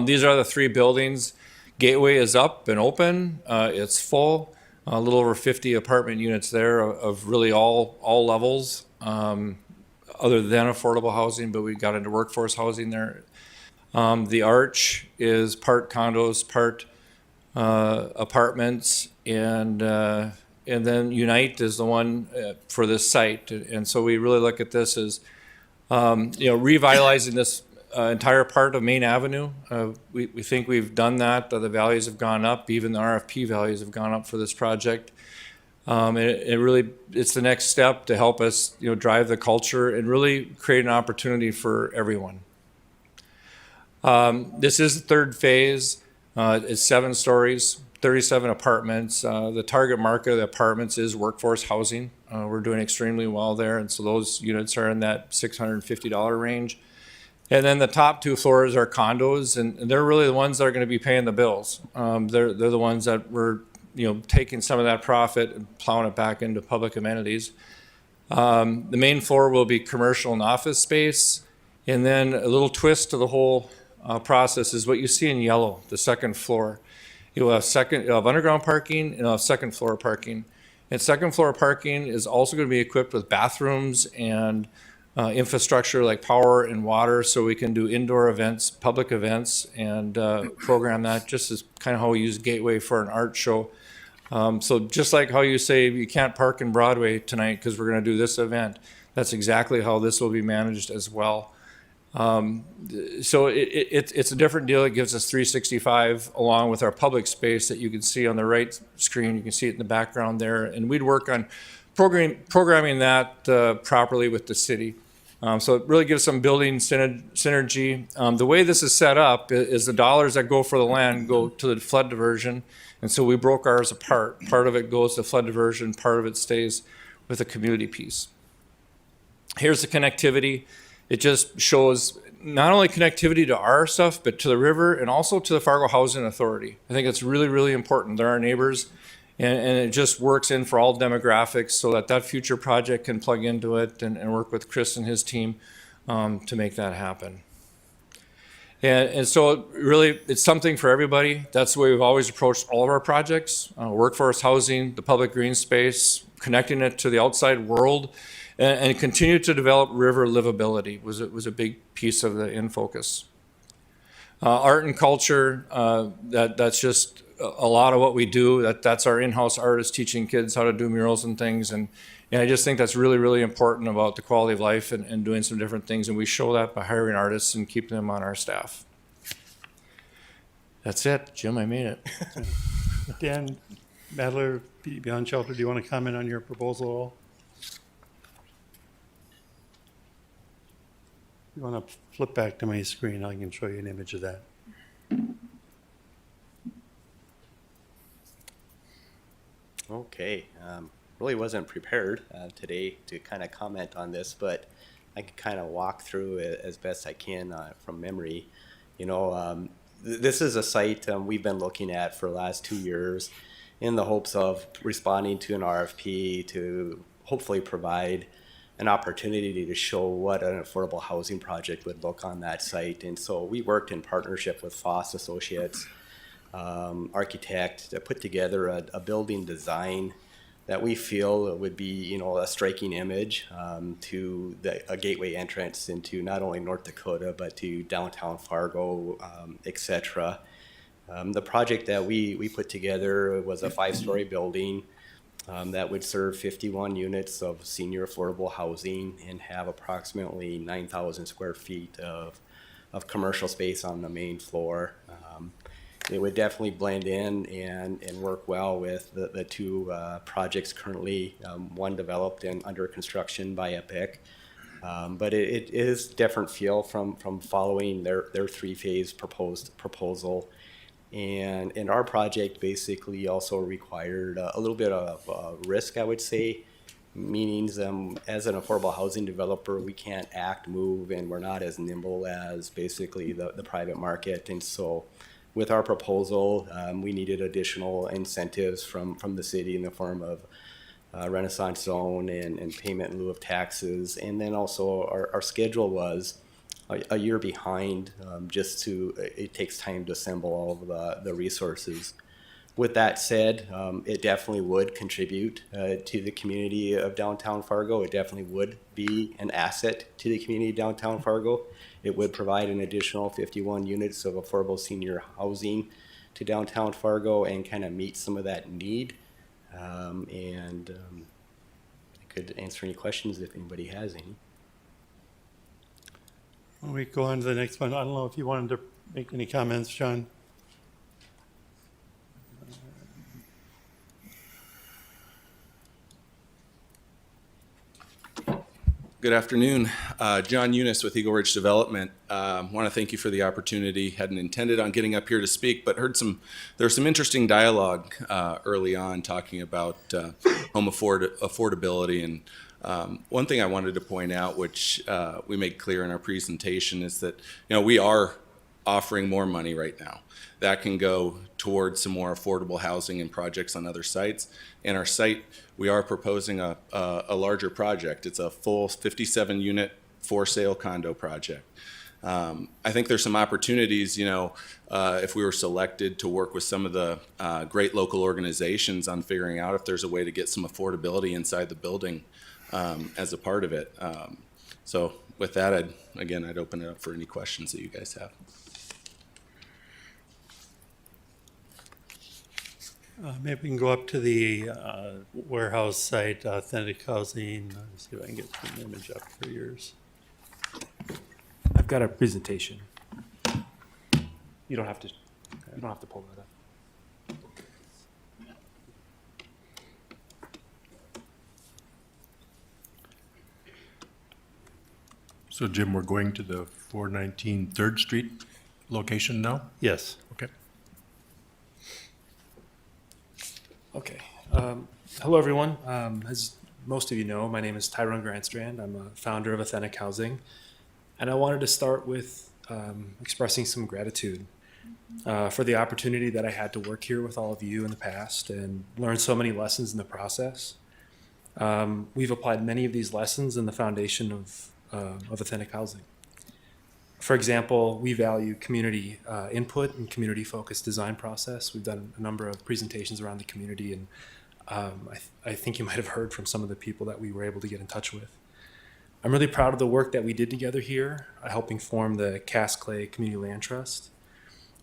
These are the three buildings. Gateway is up and open. It's full. A little over 50 apartment units there of really all levels. Other than affordable housing, but we got into workforce housing there. The Arch is part condos, part apartments, and then Unite is the one for this site. And so we really look at this as revitalizing this entire part of Main Avenue. We think we've done that. The values have gone up. Even the RFP values have gone up for this project. It's the next step to help us, drive the culture and really create an opportunity for everyone. This is the third phase. It's 7 stories, 37 apartments. The target market of the apartments is workforce housing. We're doing extremely well there, and so those units are in that $650 range. And then the top 2 floors are condos, and they're really the ones that are going to be paying the bills. They're the ones that we're taking some of that profit and plowing it back into public amenities. The main floor will be commercial and office space. And then a little twist to the whole process is what you see in yellow, the second floor. You'll have underground parking and you'll have second floor parking. And second floor parking is also going to be equipped with bathrooms and infrastructure like power and water, so we can do indoor events, public events, and program that just as kind of how we use Gateway for an art show. So just like how you say you can't park in Broadway tonight because we're going to do this event, that's exactly how this will be managed as well. So it's a different deal. It gives us 365 along with our public space that you can see on the right screen. You can see it in the background there. And we'd work on programming that properly with the city. So it really gives some building synergy. The way this is set up is the dollars that go for the land go to the flood diversion. And so we broke ours apart. Part of it goes to flood diversion, part of it stays with the community piece. Here's the connectivity. It just shows not only connectivity to our stuff, but to the river and also to the Fargo Housing Authority. I think it's really, really important. They're our neighbors, and it just works in for all demographics so that that future project can plug into it and work with Chris and his team to make that happen. And so really, it's something for everybody. That's the way we've always approached all of our projects, workforce housing, the public green space, connecting it to the outside world, and continue to develop river livability was a big piece of the in focus. Art and culture, that's just a lot of what we do. That's our in-house artists teaching kids how to do murals and things. And I just think that's really, really important about the quality of life and doing some different things. And we show that by hiring artists and keeping them on our staff. That's it. Jim, I made it. Dan Madler, Beyond Shelter, do you want to comment on your proposal at all? You want to flip back to my screen, I can show you an image of that. Okay, really wasn't prepared today to kind of comment on this, but I can kind of walk through it as best I can from memory. You know, this is a site we've been looking at for the last 2 years in the hopes of responding to an RFP to hopefully provide an opportunity to show what an affordable housing project would look on that site. And so we worked in partnership with Foss Associates, architect, to put together a building design that we feel would be, you know, a striking image to a gateway entrance into not only North Dakota, but to downtown Fargo, etc. The project that we put together was a 5-story building that would serve 51 units of senior affordable housing and have approximately 9,000 square feet of commercial space on the main floor. It would definitely blend in and work well with the two projects currently, one developed and under construction by Epic. But it is different feel from following their 3-phase proposal. And our project basically also required a little bit of risk, I would say, meaning as an affordable housing developer, we can't act, move, and we're not as nimble as basically the private market. And so with our proposal, we needed additional incentives from the city in the form of Renaissance Zone and payment in lieu of taxes. And then also our schedule was a year behind, it takes time to assemble all of the resources. With that said, it definitely would contribute to the community of downtown Fargo. It definitely would be an asset to the community of downtown Fargo. It would provide an additional 51 units of affordable senior housing to downtown Fargo and kind of meet some of that need. I could answer any questions if anybody has any. When we go on to the next one, I don't know if you wanted to make any comments, John. Good afternoon. John Eunice with Eagle Ridge Development. Want to thank you for the opportunity. Hadn't intended on getting up here to speak, but there was some interesting dialogue early on talking about home affordability. And one thing I wanted to point out, which we made clear in our presentation, is that we are offering more money right now. That can go towards some more affordable housing and projects on other sites. And our site, we are proposing a larger project. It's a full 57-unit for-sale condo project. I think there's some opportunities, if we were selected to work with some of the great local organizations on figuring out if there's a way to get some affordability inside the building as a part of it. So with that, I'd open it up for any questions that you guys have. Maybe we can go up to the warehouse site, authentic housing. Let's see if I can get an image up for yours. got a presentation. You don't have to pull that up. So Jim, we're going to the 419 3rd Street location now? Yes. Okay. Okay. Hello, everyone. As most of you know, my name is Tyrone Grandstrand. I'm a founder of Authentic Housing. And I wanted to start with expressing some gratitude for the opportunity that I had to work here with all of you in the past and learn so many lessons in the process. We've applied many of these lessons in the foundation of Authentic Housing. For example, we value community input and community-focused design process. We've done a number of presentations around the community, and I think you might have heard from some of the people that we were able to get in touch with. I'm really proud of the work that we did together here, helping form the Cass Clay Community Land Trust.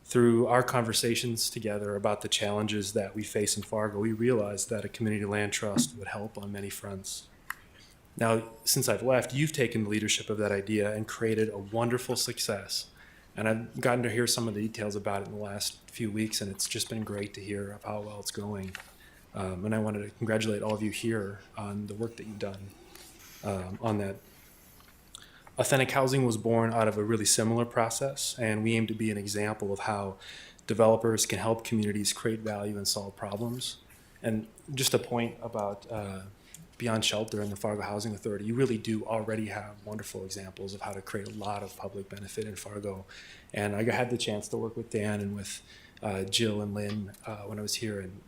Through our conversations together about the challenges that we face in Fargo, we realized that a community land trust would help on many fronts. Now, since I've left, you've taken the leadership of that idea and created a wonderful success. And I've gotten to hear some of the details about it in the last few weeks, and it's just been great to hear of how well it's going. And I wanted to congratulate all of you here on the work that you've done on that. Authentic Housing was born out of a really similar process, and we aim to be an example of how developers can help communities create value and solve problems. And just a point about Beyond Shelter and the Fargo Housing Authority, you really do already have wonderful examples of how to create a lot of public benefit in Fargo. And I had the chance to work with Dan and with Jill and Lynn when I was here, and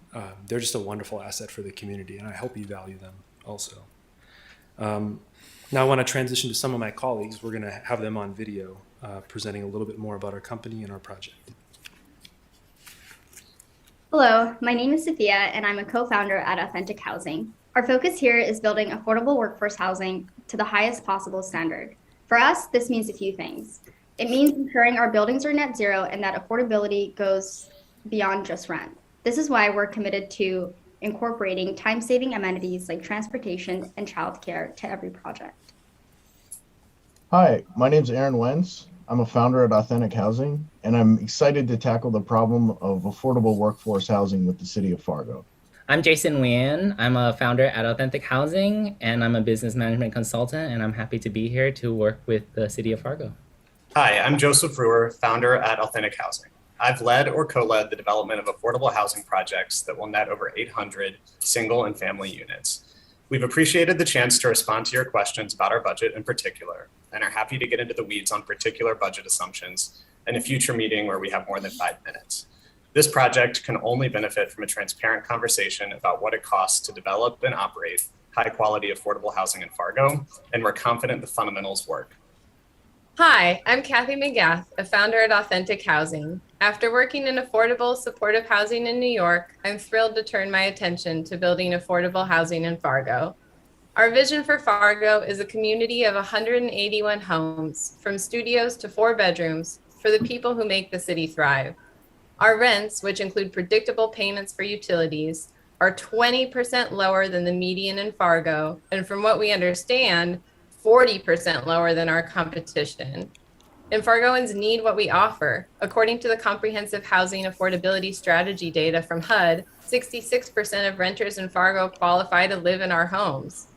they're just a wonderful asset for the community, and I hope you value them also. Now I want to transition to some of my colleagues. We're going to have them on video presenting a little bit more about our company and our project. Hello, my name is Sophia, and I'm a co-founder at Authentic Housing. Our focus here is building affordable workforce housing to the highest possible standard. For us, this means a few things. It means ensuring our buildings are net zero and that affordability goes beyond just rent. This is why we're committed to incorporating time-saving amenities like transportation and childcare to every project. Hi, my name's Aaron Wentz. I'm a founder at Authentic Housing, and I'm excited to tackle the problem of affordable workforce housing with the city of Fargo. I'm Jason Nguyen. I'm a founder at Authentic Housing, and I'm a business management consultant, and I'm happy to be here to work with the city of Fargo. Hi, I'm Joseph Brewer, founder at Authentic Housing. I've led or co-led the development of affordable housing projects that will net over 800 single and family units. We've appreciated the chance to respond to your questions about our budget in particular, and are happy to get into the weeds on particular budget assumptions in a future meeting where we have more than 5 minutes. This project can only benefit from a transparent conversation about what it costs to develop and operate high-quality affordable housing in Fargo, and we're confident the fundamentals work. Hi, I'm Kathy McGath, a founder at Authentic Housing. After working in affordable, supportive housing in New York, I'm thrilled to turn my attention to building affordable housing in Fargo. Our vision for Fargo is a community of 181 homes, from studios to 4 bedrooms, for the people who make the city thrive. Our rents, which include predictable payments for utilities, are 20% lower than the median in Fargo, and from what we understand, 40% lower than our competition. And Fargoans need what we offer. According to the Comprehensive Housing Affordability Strategy data from HUD, 66% of renters in Fargo qualify to live in our homes.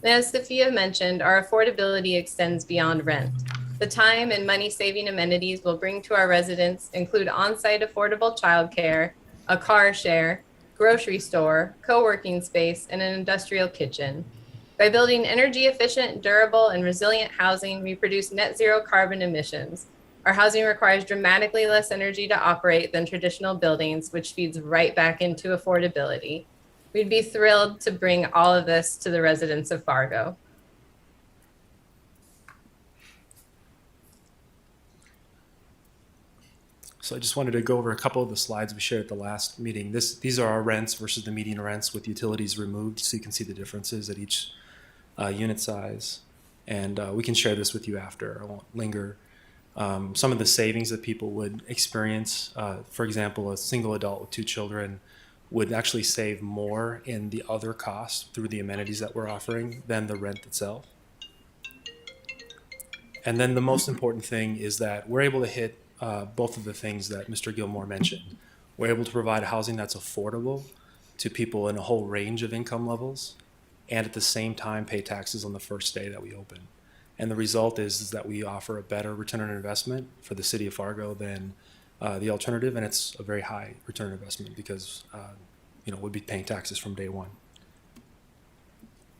And as Sophia mentioned, our affordability extends beyond rent. The time and money-saving amenities we'll bring to our residents include on-site affordable childcare, a car share, grocery store, co-working space, and an industrial kitchen. By building energy-efficient, durable, and resilient housing, we produce net zero carbon emissions. Our housing requires dramatically less energy to operate than traditional buildings, which feeds right back into affordability. We'd be thrilled to bring all of this to the residents of Fargo. So I just wanted to go over a couple of the slides we shared at the last meeting. These are our rents versus the median rents with utilities removed, so you can see the differences at each unit size. And we can share this with you after. I won't linger. Some of the savings that people would experience, for example, a single adult with 2 children would actually save more in the other costs through the amenities that we're offering than the rent itself. And then the most important thing is that we're able to hit both of the things that Mr. Gilmore mentioned. We're able to provide housing that's affordable to people in a whole range of income levels, and at the same time pay taxes on the first day that we open. And the result is that we offer a better return on investment for the city of Fargo than the alternative, and it's a very high return on investment because we'd be paying taxes from day one.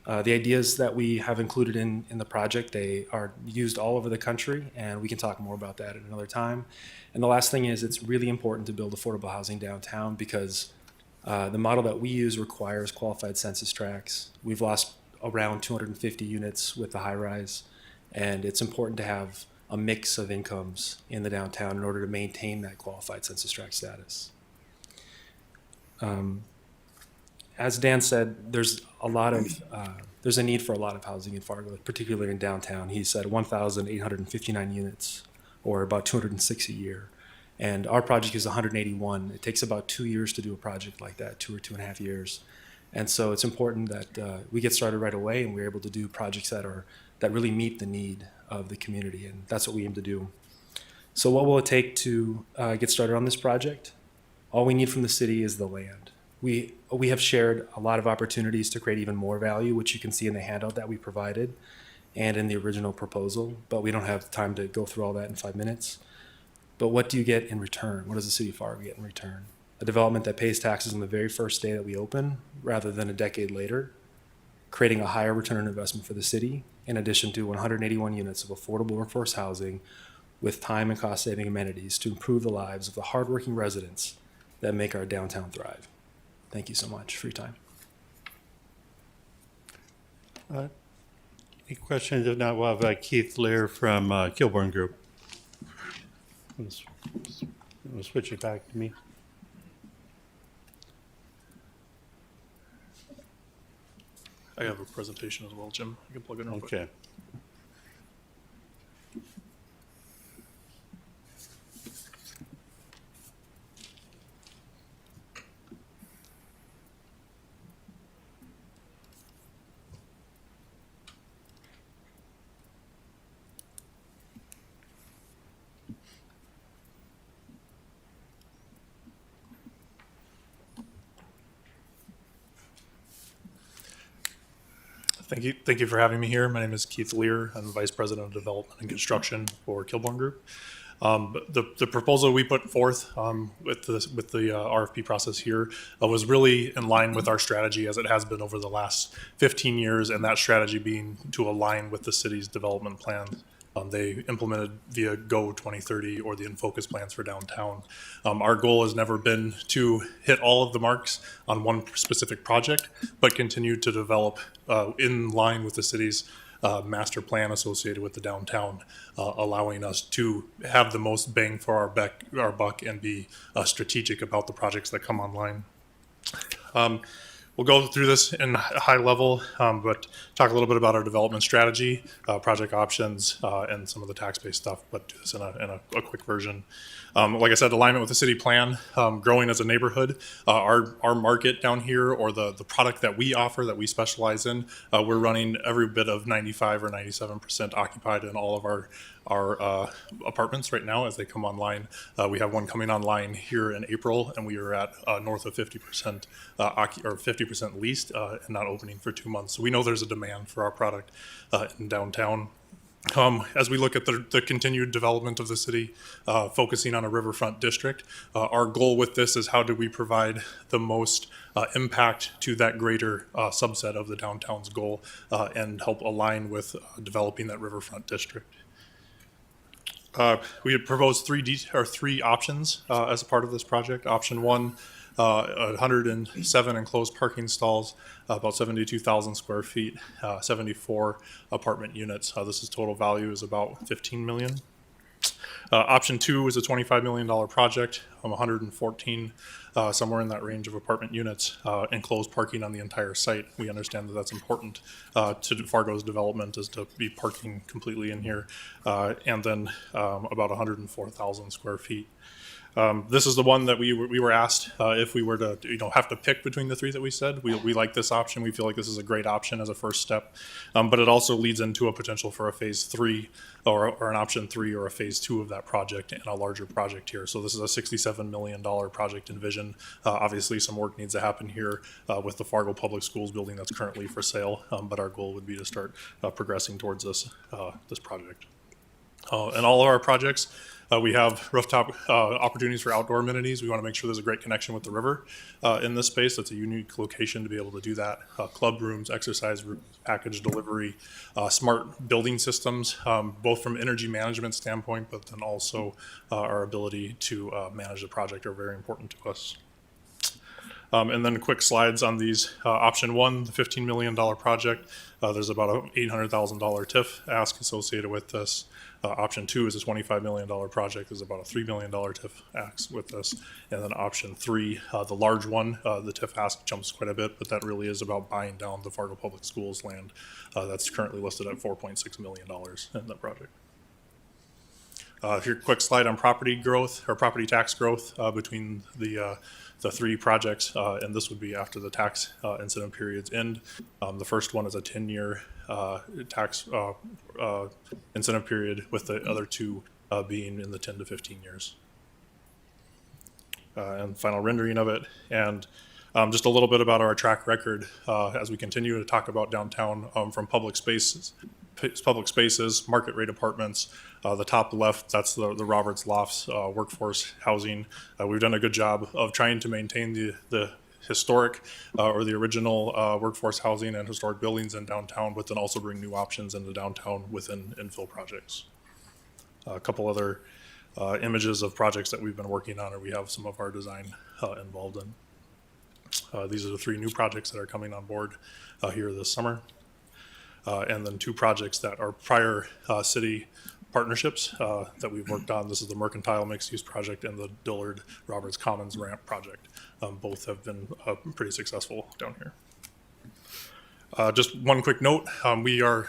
The ideas that we have included in the project, they are used all over the country, and we can talk more about that at another time. And the last thing is it's really important to build affordable housing downtown because the model that we use requires qualified census tracts. We've lost around 250 units with the high rise, and it's important to have a mix of incomes in the downtown in order to maintain that qualified census tract status. As Dan said, there's a need for a lot of housing in Fargo, particularly in downtown. He said 1,859 units, or about 206 a year. And our project is 181. It takes about 2 years to do a project like that, 2 or 2.5 years. And so it's important that we get started right away and we're able to do projects that really meet the need of the community, and that's what we aim to do. So what will it take to get started on this project? All we need from the city is the land. We have shared a lot of opportunities to create even more value, which you can see in the handout that we provided and in the original proposal, but we don't have time to go through all that in 5 minutes. But what do you get in return? What does the city of Fargo get in return? A development that pays taxes on the very first day that we open rather than a decade later, creating a higher return on investment for the city, in addition to 181 units of affordable workforce housing with time and cost-saving amenities to improve the lives of the hardworking residents that make our downtown thrive. Thank you so much for your time. Any questions? If not, we'll have Keith Lear from Kilbourne Group. We'll switch it back to me. I have a presentation as well, Jim. I can plug it in real quick. Okay. Thank you for having me here. My name is Keith Lear. I'm the Vice President of Development and Construction for Kilbourne Group. The proposal we put forth with the RFP process here was really in line with our strategy as it has been over the last 15 years, and that strategy being to align with the city's development plan. They implemented via GO 2030 or the In-Focus plans for downtown. Our goal has never been to hit all of the marks on one specific project, but continue to develop in line with the city's master plan associated with the downtown, allowing us to have the most bang for our buck and be strategic about the projects that come online. We'll go through this in high level, but talk a little bit about our development strategy, project options, and some of the tax-based stuff, but do this in a quick version. Like I said, alignment with the city plan, growing as a neighborhood. Our market down here, or the product that we offer, that we specialize in, we're running every bit of 95 or 97% occupied in all of our apartments right now as they come online. We have one coming online here in April, and we are at north of 50% or 50% leased and not opening for 2 months. So we know there's a demand for our product in downtown. As we look at the continued development of the city, focusing on a riverfront district, our goal with this is how do we provide the most impact to that greater subset of the downtown's goal and help align with developing that riverfront district. We had proposed three options as a part of this project. Option one, 107 enclosed parking stalls, about 72,000 square feet, 74 apartment units. This is total value is about $15 million. Option two is a $25 million project, 114, somewhere in that range of apartment units, enclosed parking on the entire site. We understand that that's important to Fargo's development, is to be parking completely in here, and then about 104,000 square feet. This is the one that we were asked if we were to have to pick between the three that we said. We like this option. We feel like this is a great option as a first step, but it also leads into a potential for a phase 3 or an option 3 or a phase 2 of that project and a larger project here. So this is a $67 million project in vision. Obviously, some work needs to happen here with the Fargo Public Schools building that's currently for sale, but our goal would be to start progressing towards this project. And all of our projects, we have rooftop opportunities for outdoor amenities. We want to make sure there's a great connection with the river in this space. That's a unique location to be able to do that. Club rooms, exercise rooms, package delivery, smart building systems, both from energy management standpoint, but then also our ability to manage the project are very important to us. And then quick slides on these. Option 1, the $15 million project. There's about an $800,000 TIF ask associated with this. Option 2 is a $25 million project. There's about a $3 million TIF ask with this. And then option 3, the large one, the TIF ask jumps quite a bit, but that really is about buying down the Fargo Public Schools land. That's currently listed at $4.6 million in the project. Here, quick slide on property growth or property tax growth between the 3 projects, and this would be after the tax incentive periods end. The first one is a 10-year tax incentive period, with the other 2 being in the 10 to 15 years. And final rendering of it, and just a little bit about our track record as we continue to talk about downtown from public spaces, market rate apartments. The top left, that's the Roberts Lofts workforce housing. We've done a good job of trying to maintain the historic or the original workforce housing and historic buildings in downtown, but then also bring new options into downtown within infill projects. A couple other images of projects that we've been working on, or we have some of our design involved in. These are the 3 new projects that are coming on board here this summer. And then 2 projects that are prior city partnerships that we've worked on. This is the Mercantile Mixed Use Project and the Dillard Roberts Commons Ramp Project. Both have been pretty successful down here. Just one quick note, we are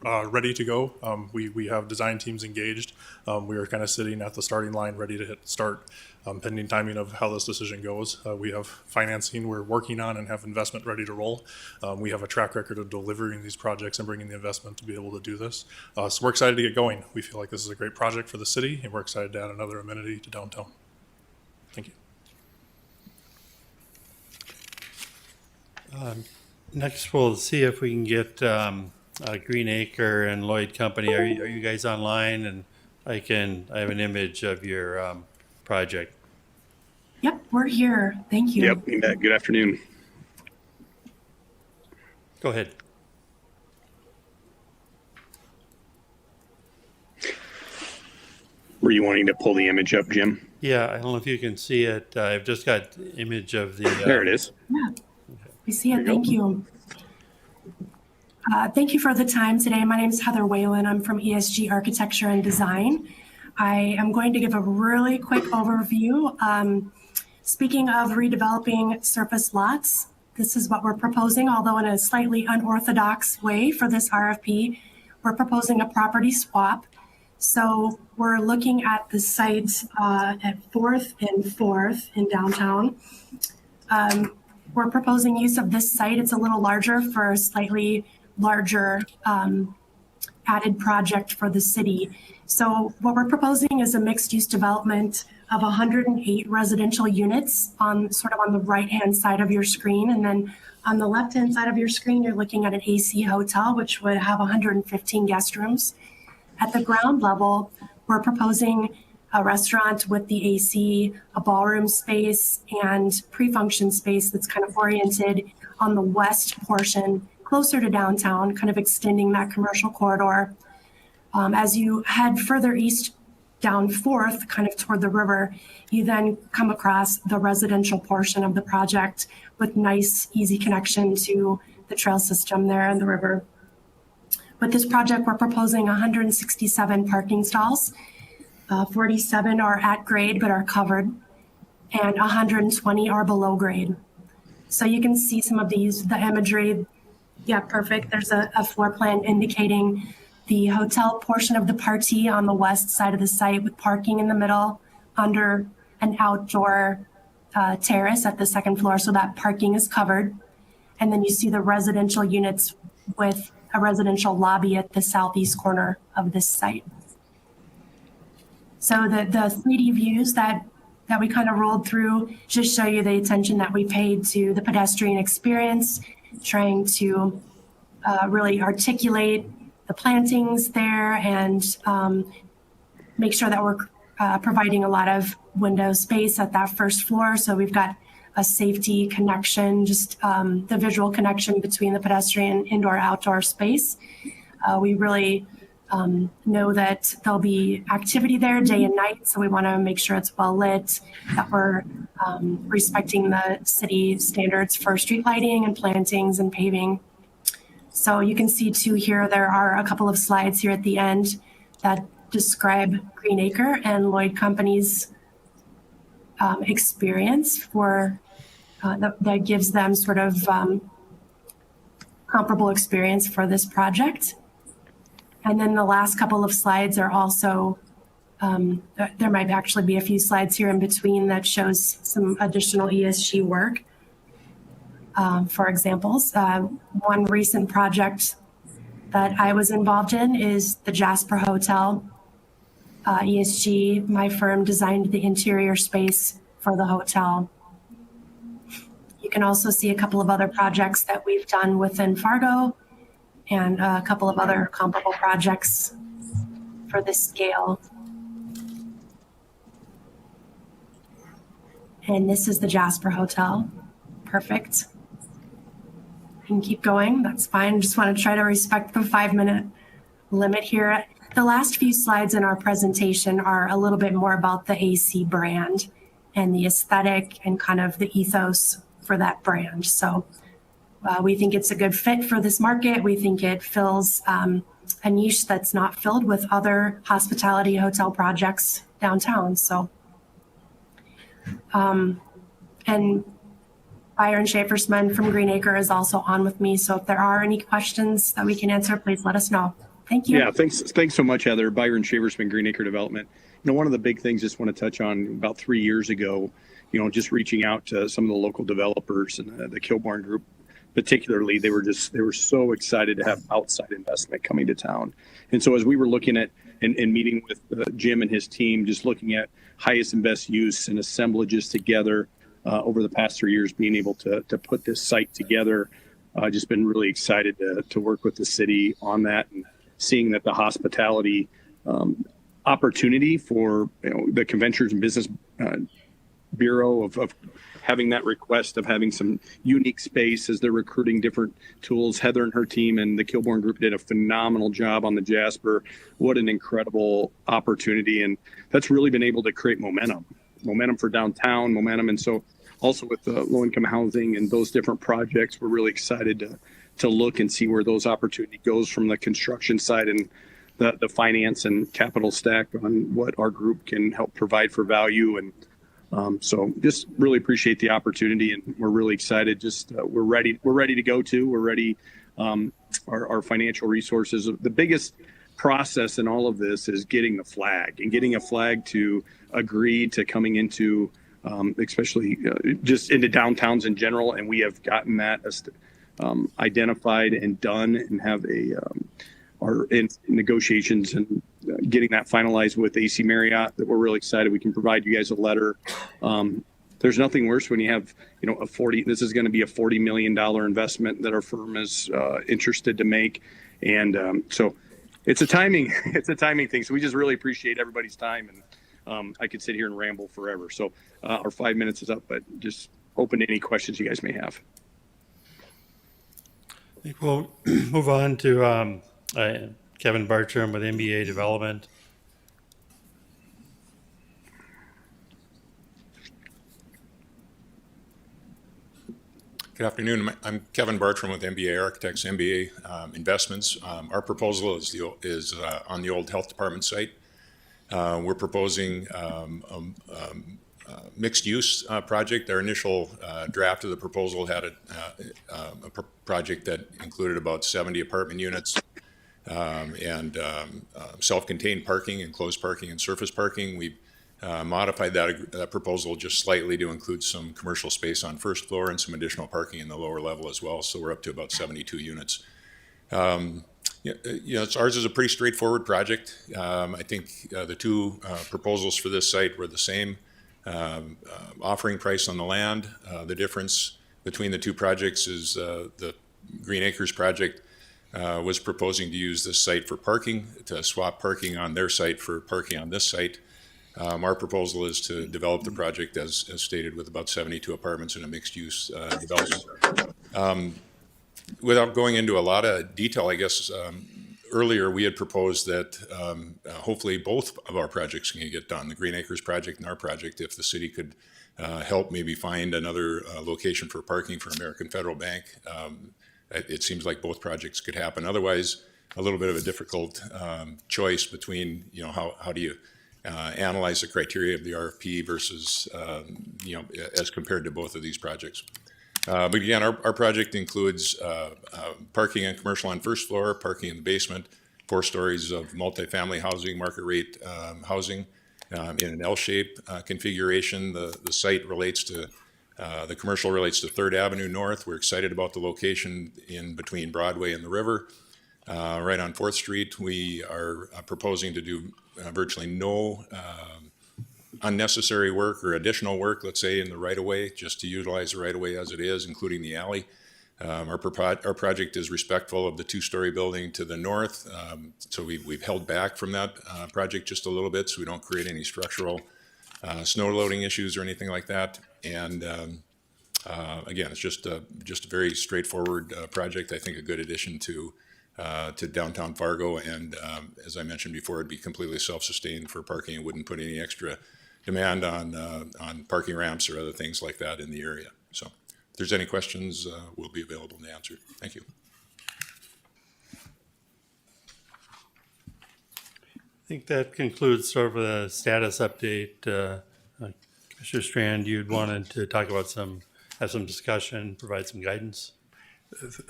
ready to go. We have design teams engaged. We are kind of sitting at the starting line, ready to hit start, pending timing of how this decision goes. We have financing we're working on and have investment ready to roll. We have a track record of delivering these projects and bringing the investment to be able to do this. So we're excited to get going. We feel like this is a great project for the city, and we're excited to add another amenity to downtown. Thank you. Next, we'll see if we can get Green Acre and Lloyd Company. Are you guys online? And I have an image of your project. Yep, we're here. Thank you. Yep, good afternoon. Go ahead. Were you wanting to pull the image up, Jim? Yeah, I don't know if you can see it. I've just got image of the. There it is. Yeah, we see it. Thank you. Thank you for the time today. My name is Heather Whalen. I'm from ESG Architecture and Design. I am going to give a really quick overview. Speaking of redeveloping surface lots, this is what we're proposing, although in a slightly unorthodox way for this RFP. We're proposing a property swap. So we're looking at the site at 4th and 4th in downtown. We're proposing use of this site. It's a little larger for a slightly larger added project for the city. So what we're proposing is a mixed-use development of 108 residential units on sort of on the right-hand side of your screen. And then on the left-hand side of your screen, you're looking at an AC hotel, which would have 115 guest rooms. At the ground level, we're proposing a restaurant with the AC, a ballroom space, and pre-function space that's kind of oriented on the west portion, closer to downtown, kind of extending that commercial corridor. As you head further east down 4th, kind of toward the river, you then come across the residential portion of the project with nice, easy connection to the trail system there and the river. With this project, we're proposing 167 parking stalls. 47 are at grade but are covered, and 120 are below grade. So you can see some of these, the imagery. Yeah, perfect. There's a floor plan indicating the hotel portion of the party on the west side of the site with parking in the middle under an outdoor terrace at the second floor, so that parking is covered. And then you see the residential units with a residential lobby at the southeast corner of this site. So the 3D views that we kind of rolled through just show you the attention that we paid to the pedestrian experience, trying to really articulate the plantings there and make sure that we're providing a lot of window space at that first floor. So we've got a safety connection, just the visual connection between the pedestrian indoor-outdoor space. We really know that there'll be activity there day and night, so we want to make sure it's well lit, that we're respecting the city standards for street lighting and plantings and paving. So you can see too here, there are a couple of slides here at the end that describe Greenacre and Lloyd Company's experience for that gives them sort of comparable experience for this project. And then the last couple of slides are also, there might actually be a few slides here in between that shows some additional ESG work. For examples, one recent project that I was involved in is the Jasper Hotel. ESG, my firm, designed the interior space for the hotel. You can also see a couple of other projects that we've done within Fargo and a couple of other comparable projects for this scale. And this is the Jasper Hotel. Perfect. You can keep going, that's fine. Just want to try to respect the 5-minute limit here. The last few slides in our presentation are a little bit more about the AC brand and the aesthetic and kind of the ethos for that brand. So we think it's a good fit for this market. We think it fills a niche that's not filled with other hospitality hotel projects downtown. So, and Byron Schaefersman from Greenacre is also on with me. So if there are any questions that we can answer, please let us know. Thank you. Yeah, thanks so much, Heather. Byron Shaversman, Greenacre Development. You know, one of the big things I just want to touch on about 3 years ago, you know, just reaching out to some of the local developers and the Kilbourne Group, particularly, they were so excited to have outside investment coming to town. And so as we were looking at and meeting with Jim and his team, just looking at highest and best use and assemblages together over the past 3 years, being able to put this site together, just been really excited to work with the city on that and seeing that the hospitality opportunity for the Conventions and Business Bureau of having that request of having some unique space as they're recruiting different tools. Heather and her team and the Kilbourne Group did a phenomenal job on the Jasper. What an incredible opportunity. And that's really been able to create momentum for downtown, momentum. And so also with the low-income housing and those different projects, we're really excited to look and see where those opportunity goes from the construction side and the finance and capital stack on what our group can help provide for value. And so just really appreciate the opportunity, and we're really excited. Just we're ready to go to. We're ready. Our financial resources. The biggest process in all of this is getting the flag and getting a flag to agree to coming into, especially just into downtowns in general. And we have gotten that identified and done, and have are in negotiations and getting that finalized with AC Marriott, that we're really excited. We can provide you guys a letter. There's nothing worse when you have, this is going to be a $40 million investment that our firm is interested to make. And so it's a timing thing. So we just really appreciate everybody's time. And I could sit here and ramble forever. So our 5 minutes is up, but just open to any questions you guys may have. I think we'll move on to Kevin Bartram with MBA Development. Good afternoon. I'm Kevin Bartram with MBA Architects, MBA Investments. Our proposal is on the old health department site. We're proposing a mixed-use project. Our initial draft of the proposal had a project that included about 70 apartment units and self-contained parking, enclosed parking, and surface parking. We've modified that proposal just slightly to include some commercial space on first floor and some additional parking in the lower level as well. So we're up to about 72 units. Ours is a pretty straightforward project. I think the two proposals for this site were the same. Offering price on the land. The difference between the two projects is the Green Acres project was proposing to use this site for parking, to swap parking on their site for parking on this site. Our proposal is to develop the project as stated with about 72 apartments in a mixed-use development. Without going into a lot of detail, I guess earlier we had proposed that hopefully both of our projects can get done, the Green Acres project and our project, if the city could help maybe find another location for parking for American Federal Bank. It seems like both projects could happen. Otherwise, a little bit of a difficult choice between, how do you analyze the criteria of the RFP versus, as compared to both of these projects. But again, our project includes parking and commercial on first floor, parking in the basement, 4 stories of multifamily housing, market rate housing in an L-shape configuration. The site relates to, the commercial relates to 3rd Avenue North. We're excited about the location in between Broadway and the river. Right on 4th Street, we are proposing to do virtually no unnecessary work or additional work, let's say, in the right-of-way, just to utilize the right-of-way as it is, including the alley. Our project is respectful of the 2-story building to the north, so we've held back from that project just a little bit so we don't create any structural snow loading issues or anything like that. And again, it's just a very straightforward project. I think a good addition to downtown Fargo, and as I mentioned before, it'd be completely self-sustained for parking. It wouldn't put any extra demand on parking ramps or other things like that in the area. So if there's any questions, we'll be available to answer. Thank you. I think that concludes sort of a status update. Commissioner Strand, you'd wanted to talk about have some discussion, provide some guidance.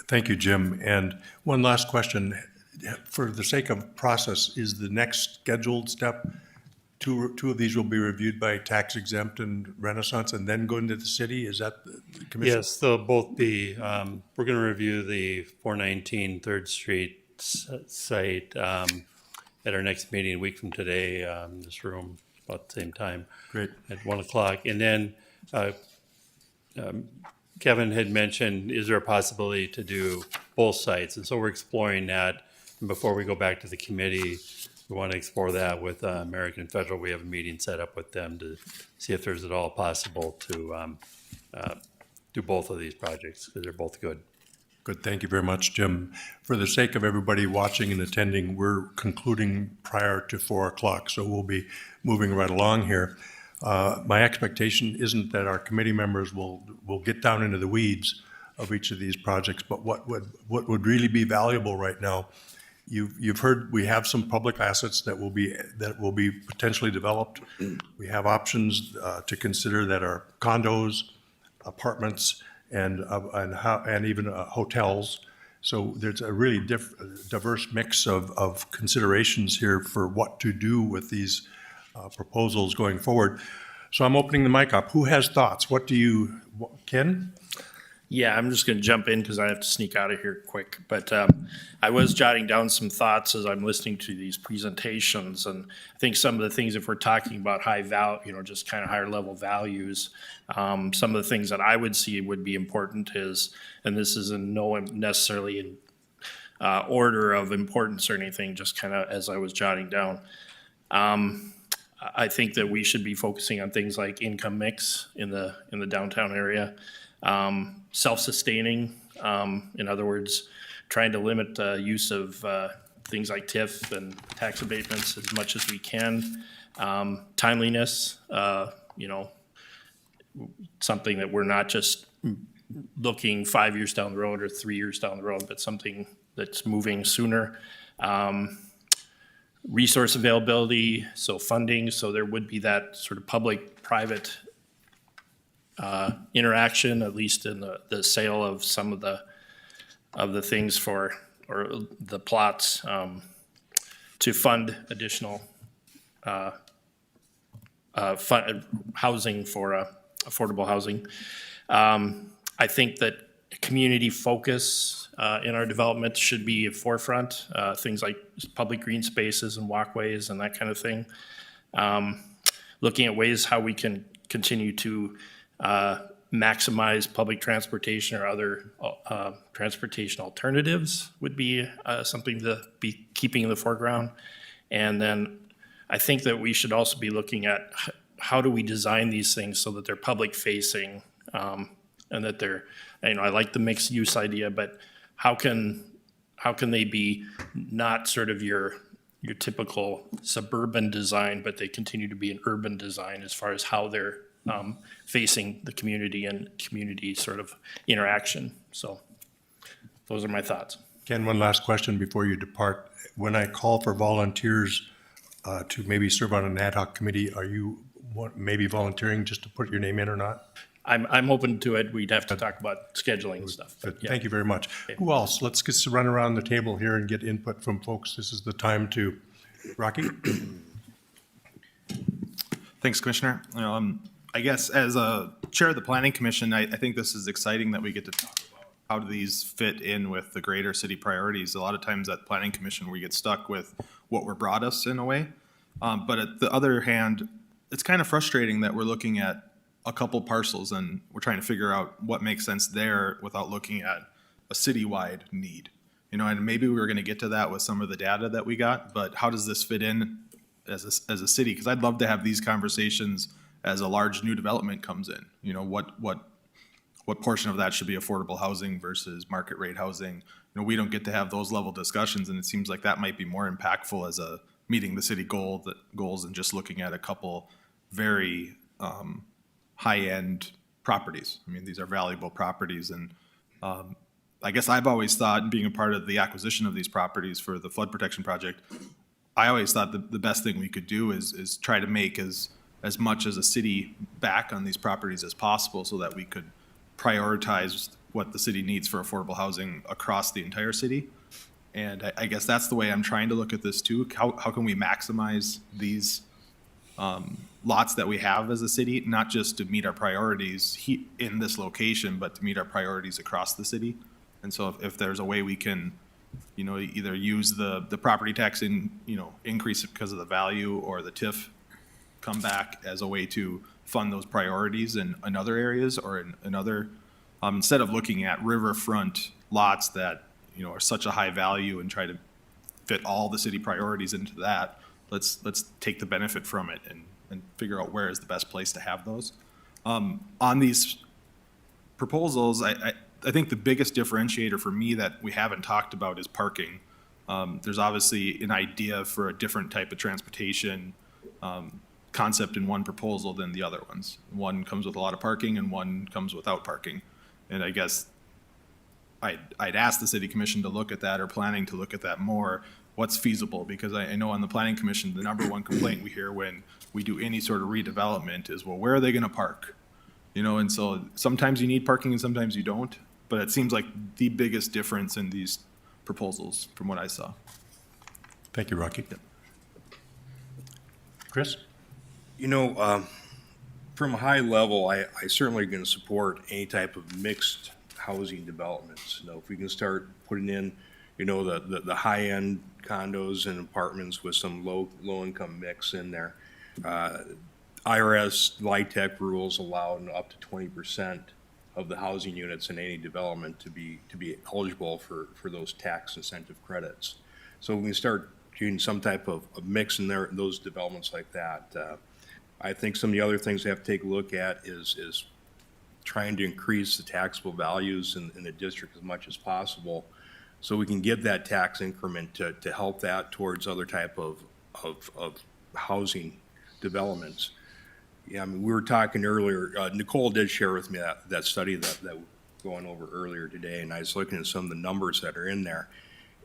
Thank you, Jim. And one last question. For the sake of process, is the next scheduled step, two of these will be reviewed by tax exempt and Renaissance and then go into the city? Is that the commission? Yes, they'll both be, we're going to review the 419 3rd Street site at our next meeting a week from today in this room about the same time. Great. At 1 o'clock. And then Kevin had mentioned, is there a possibility to do both sites? And so we're exploring that. And before we go back to the committee, we want to explore that with American Federal. We have a meeting set up with them to see if there's at all possible to do both of these projects because they're both good. Good. Thank you very much, Jim. For the sake of everybody watching and attending, we're concluding prior to 4 o'clock, so we'll be moving right along here. My expectation isn't that our committee members will get down into the weeds of each of these projects, but what would really be valuable right now, you've heard we have some public assets that will be potentially developed. We have options to consider that are condos, apartments, and even hotels. So there's a really diverse mix of considerations here for what to do with these proposals going forward. So I'm opening the mic up. Who has thoughts? Ken? Yeah, I'm just going to jump in because I have to sneak out of here quick. But I was jotting down some thoughts as I'm listening to these presentations. And I think some of the things, if we're talking about high value, just kind of higher level values, some of the things that I would see would be important is, and this is in no necessarily in order of importance or anything, just kind of as I was jotting down. I think that we should be focusing on things like income mix in the downtown area. Self-sustaining, in other words, trying to limit the use of things like TIF and tax abatements as much as we can. Timeliness, something that we're not just looking 5 years down the road or 3 years down the road, but something that's moving sooner. Resource availability, so funding, so there would be that sort of public-private interaction, at least in the sale of some of the things or the plots to fund additional housing for affordable housing. I think that community focus in our development should be at forefront, things like public green spaces and walkways and that kind of thing. Looking at ways how we can continue to maximize public transportation or other transportation alternatives would be something to be keeping in the foreground. And then I think that we should also be looking at how do we design these things so that they're public facing, and that they're, I like the mixed use idea, but how can they be not sort of your typical suburban design, but they continue to be an urban design as far as how they're facing the community and community sort of interaction. So those are my thoughts. Ken, one last question before you depart. When I call for volunteers to maybe serve on an ad hoc committee, are you maybe volunteering just to put your name in or not? I'm open to it. We'd have to talk about scheduling and stuff. But thank you very much. Who else? Let's just run around the table here and get input from folks. This is the time to, Rocky? Thanks, Commissioner. I guess as a chair of the Planning Commission, I think this is exciting that we get to talk about how do these fit in with the greater city priorities. A lot of times at Planning Commission, we get stuck with what were brought us in a way. But at the other hand, it's kind of frustrating that we're looking at a couple parcels and we're trying to figure out what makes sense there without looking at a citywide need. And maybe we were going to get to that with some of the data that we got, but how does this fit in as a city? Because I'd love to have these conversations as a large new development comes in. What portion of that should be affordable housing versus market rate housing? We don't get to have those level discussions, and it seems like that might be more impactful as a meeting the city goals and just looking at a couple very high-end properties. These are valuable properties, and I guess I've always thought, being a part of the acquisition of these properties for the flood protection project, I always thought the best thing we could do is try to make as much as a city back on these properties as possible so that we could prioritize what the city needs for affordable housing across the entire city. And I guess that's the way I'm trying to look at this too. How can we maximize these lots that we have as a city, not just to meet our priorities in this location, but to meet our priorities across the city? And so if there's a way we can, either use the property tax increase it because of the value, or the TIF come back as a way to fund those priorities in other areas, or in other, instead of looking at riverfront lots that, are such a high value and try to fit all the city priorities into that, let's take the benefit from it and figure out where is the best place to have those. On these proposals, I think the biggest differentiator for me that we haven't talked about is parking. There's obviously an idea for a different type of transportation concept in one proposal than the other ones. One comes with a lot of parking and one comes without parking. And I guess I'd ask the city commission to look at that, or planning to look at that more. What's feasible? Because I know on the planning commission, the number one complaint we hear when we do any sort of redevelopment is, well, where are they going to park? And so sometimes you need parking and sometimes you don't. But it seems like the biggest difference in these proposals from what I saw. Thank you, Rocky. Chris? From a high level, I certainly going to support any type of mixed housing developments. If we can start putting in, the high-end condos and apartments with some low income mix in there. IRS LIHTC rules allow up to 20% of the housing units in any development to be eligible for those tax incentive credits. So we can start doing some type of mix in there, those developments like that. I think some of the other things we have to take a look at is trying to increase the taxable values in the district as much as possible, so we can give that tax increment to help that towards other type of housing developments. Yeah, we were talking earlier, Nicole did share with me that study that we were going over earlier today, and I was looking at some of the numbers that are in there.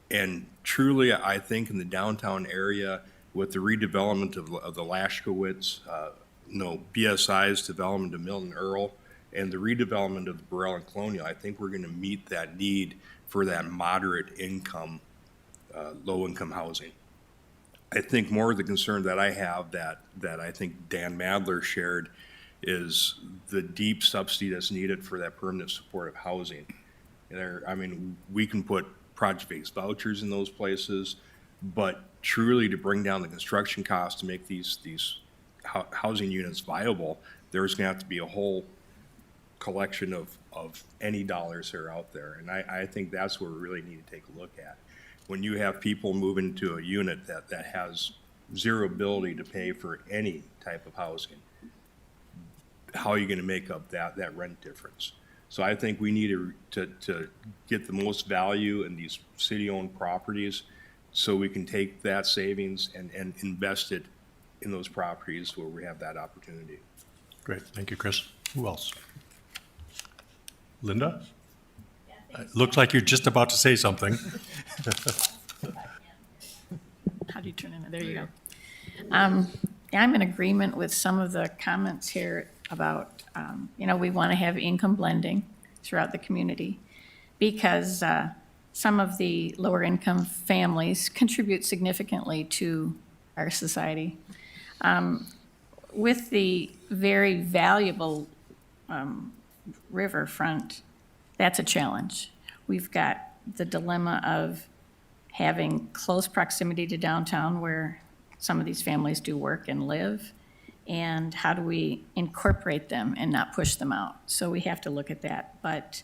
And truly, I think in the downtown area, with the redevelopment of the Lashkowitz, BSI's development of Milton Earl, and the redevelopment of the Burrell and Colonial, I think we're going to meet that need for that moderate income, low income housing. I think more of the concern that I have that I think Dan Madler shared is the deep subsidy that's needed for that permanent supportive housing. I mean, we can put project-based vouchers in those places, but truly to bring down the construction costs to make these housing units viable, there's gonna have to be a whole collection of any dollars that are out there. And I think that's where we really need to take a look at. When you have people move into a unit that has zero ability to pay for any type of housing, how are you gonna make up that rent difference? So I think we need to get the most value in these city-owned properties so we can take that savings and invest it in those properties where we have that opportunity. Great, thank you, Chris. Who else? Linda? Looks like you're just about to say something. How do you turn in? There you go. I'm in agreement with some of the comments here about, we want to have income blending throughout the community because some of the lower income families contribute significantly to our society. With the very valuable riverfront, that's a challenge. We've got the dilemma of having close proximity to downtown where some of these families do work and live, and how do we incorporate them and not push them out? So we have to look at that. But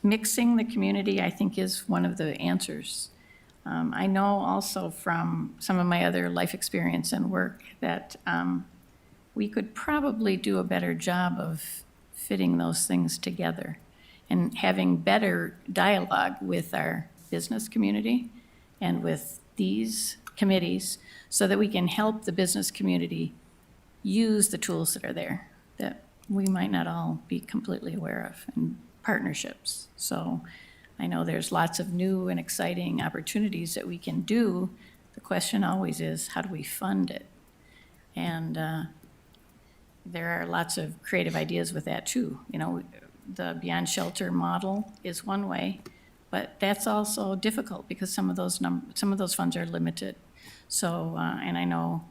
mixing the community, I think, is one of the answers. I know also from some of my other life experience and work that we could probably do a better job of fitting those things together and having better dialogue with our business community and with these committees so that we can help the business community use the tools that are there that we might not all be completely aware of, and partnerships. So I know there's lots of new and exciting opportunities that we can do. The question always is, how do we fund it? And there are lots of creative ideas with that too. The Beyond Shelter model is one way, but that's also difficult because some of those funds are limited. So, and I know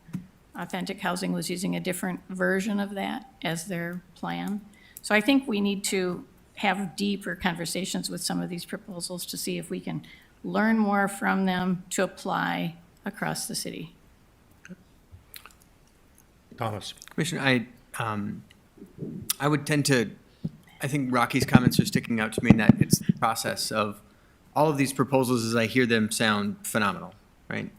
Authentic Housing was using a different version of that as their plan. So I think we need to have deeper conversations with some of these proposals to see if we can learn more from them to apply across the city. Thomas. Commissioner, I would tend to, I think Rocky's comments are sticking out to me in that it's the process of all of these proposals as I hear them sound phenomenal, right?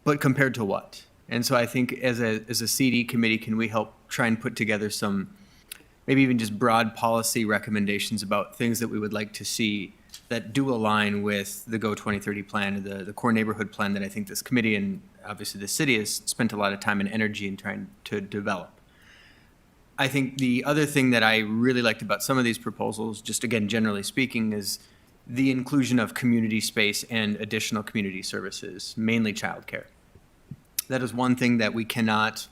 But compared to what? And so I think as a CD committee, can we help try and put together some, maybe even just broad policy recommendations about things that we would like to see that do align with the Go 2030 plan, the core neighborhood plan that I think this committee and obviously the city has spent a lot of time and energy in trying to develop. I think the other thing that I really liked about some of these proposals, just again, generally speaking, is the inclusion of community space and additional community services, mainly childcare. That is one thing that we cannot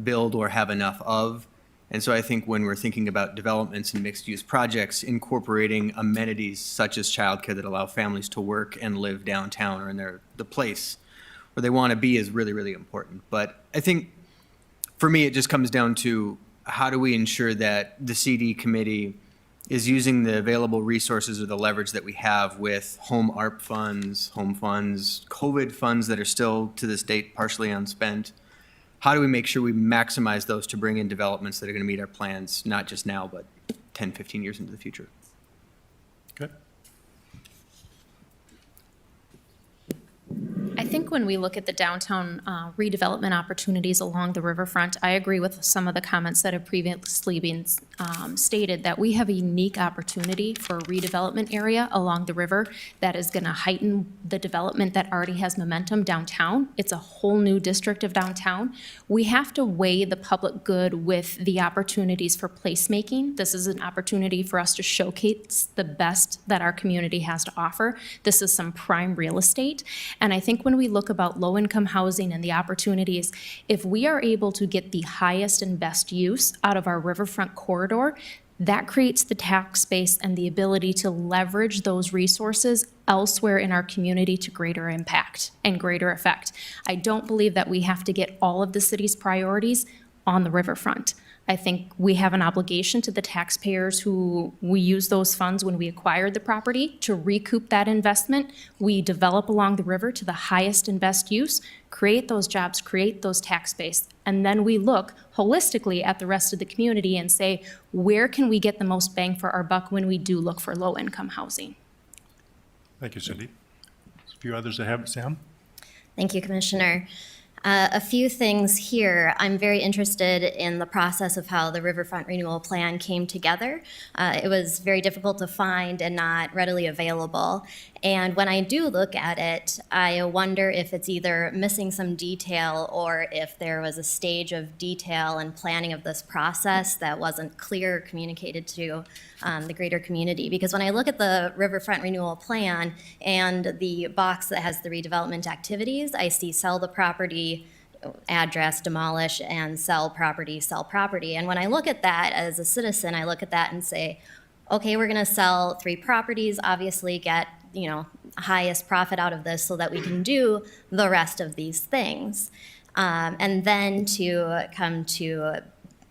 build or have enough of. And so I think when we're thinking about developments and mixed-use projects, incorporating amenities such as childcare that allow families to work and live downtown or in the place where they want to be is really, really important. But I think for me, it just comes down to how do we ensure that the CD committee is using the available resources or the leverage that we have with home ARP funds, home funds, COVID funds that are still to this date partially unspent. How do we make sure we maximize those to bring in developments that are going to meet our plans, not just now, but 10, 15 years into the future? Good. I think when we look at the downtown redevelopment opportunities along the riverfront, I agree with some of the comments that have previously been stated that we have a unique opportunity for a redevelopment area along the river that is going to heighten the development that already has momentum downtown. It's a whole new district of downtown. We have to weigh the public good with the opportunities for placemaking. This is an opportunity for us to showcase the best that our community has to offer. This is some prime real estate. And I think when we look about low-income housing and the opportunities, if we are able to get the highest and best use out of our riverfront corridor, That creates the tax base and the ability to leverage those resources elsewhere in our community to greater impact and greater effect. I don't believe that we have to get all of the city's priorities on the riverfront. I think we have an obligation to the taxpayers who we use those funds when we acquired the property to recoup that investment. We develop along the river to the highest and best use, create those jobs, create those tax base, and then we look holistically at the rest of the community and say, where can we get the most bang for our buck when we do look for low-income housing? Thank you, Cindy. A few others that have, Sam? Thank you, Commissioner. A few things here. I'm very interested in the process of how the Riverfront Renewal Plan came together. It was very difficult to find and not readily available. And when I do look at it, I wonder if it's either missing some detail or if there was a stage of detail and planning of this process that wasn't clear or communicated to the greater community. Because when I look at the Riverfront Renewal Plan and the box that has the redevelopment activities, I see sell the property, address, demolish, and sell property, sell property. And when I look at that as a citizen, I look at that and say, okay, we're gonna sell 3 properties, obviously get, highest profit out of this so that we can do the rest of these things. And then to come to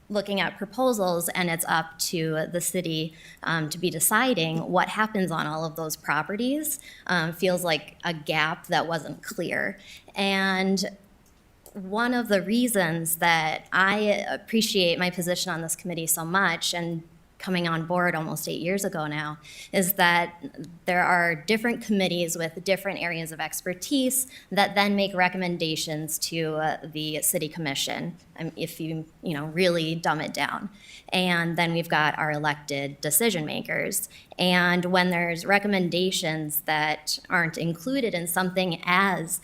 looking at proposals, and it's up to the city to be deciding what happens on all of those properties, feels like a gap that wasn't clear. And one of the reasons that I appreciate my position on this committee so much, and coming on board almost 8 years ago now, is that there are different committees with different areas of expertise that then make recommendations to the city commission, if you really dumb it down. And then we've got our elected decision makers. And when there's recommendations that aren't included in something as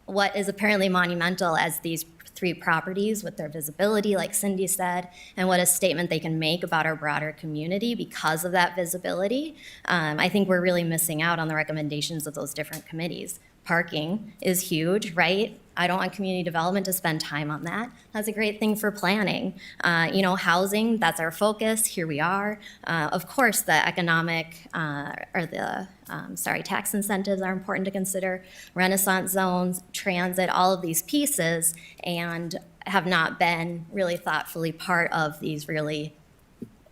what is apparently monumental as these 3 properties with their visibility, like Cindy said, and what a statement they can make about our broader community because of that visibility, I think we're really missing out on the recommendations of those different committees. Parking is huge, right? I don't want community development to spend time on that. That's a great thing for planning. Housing, that's our focus. Here we are. Of course, the economic tax incentives are important to consider. Renaissance zones, transit, all of these pieces, and have not been really thoughtfully part of these really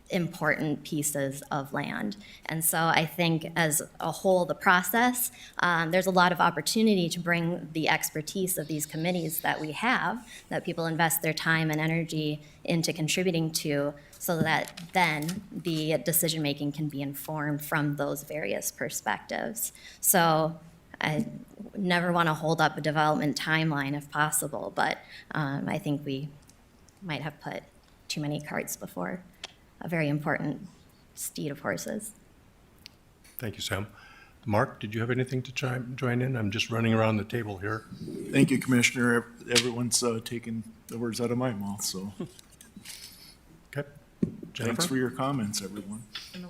important pieces of land. And so I think as a whole, the process, there's a lot of opportunity to bring the expertise of these committees that we have, that people invest their time and energy into contributing to, so that then the decision-making can be informed from those various perspectives. So I never want to hold up a development timeline if possible, but I think we might have put too many carts before a very important steed of horses. Thank you, Sam. Mark, did you have anything to join in? I'm just running around the table here. Thank you, Commissioner. Everyone's taking the words out of my mouth, so. Okay. Thanks for your comments, everyone. And the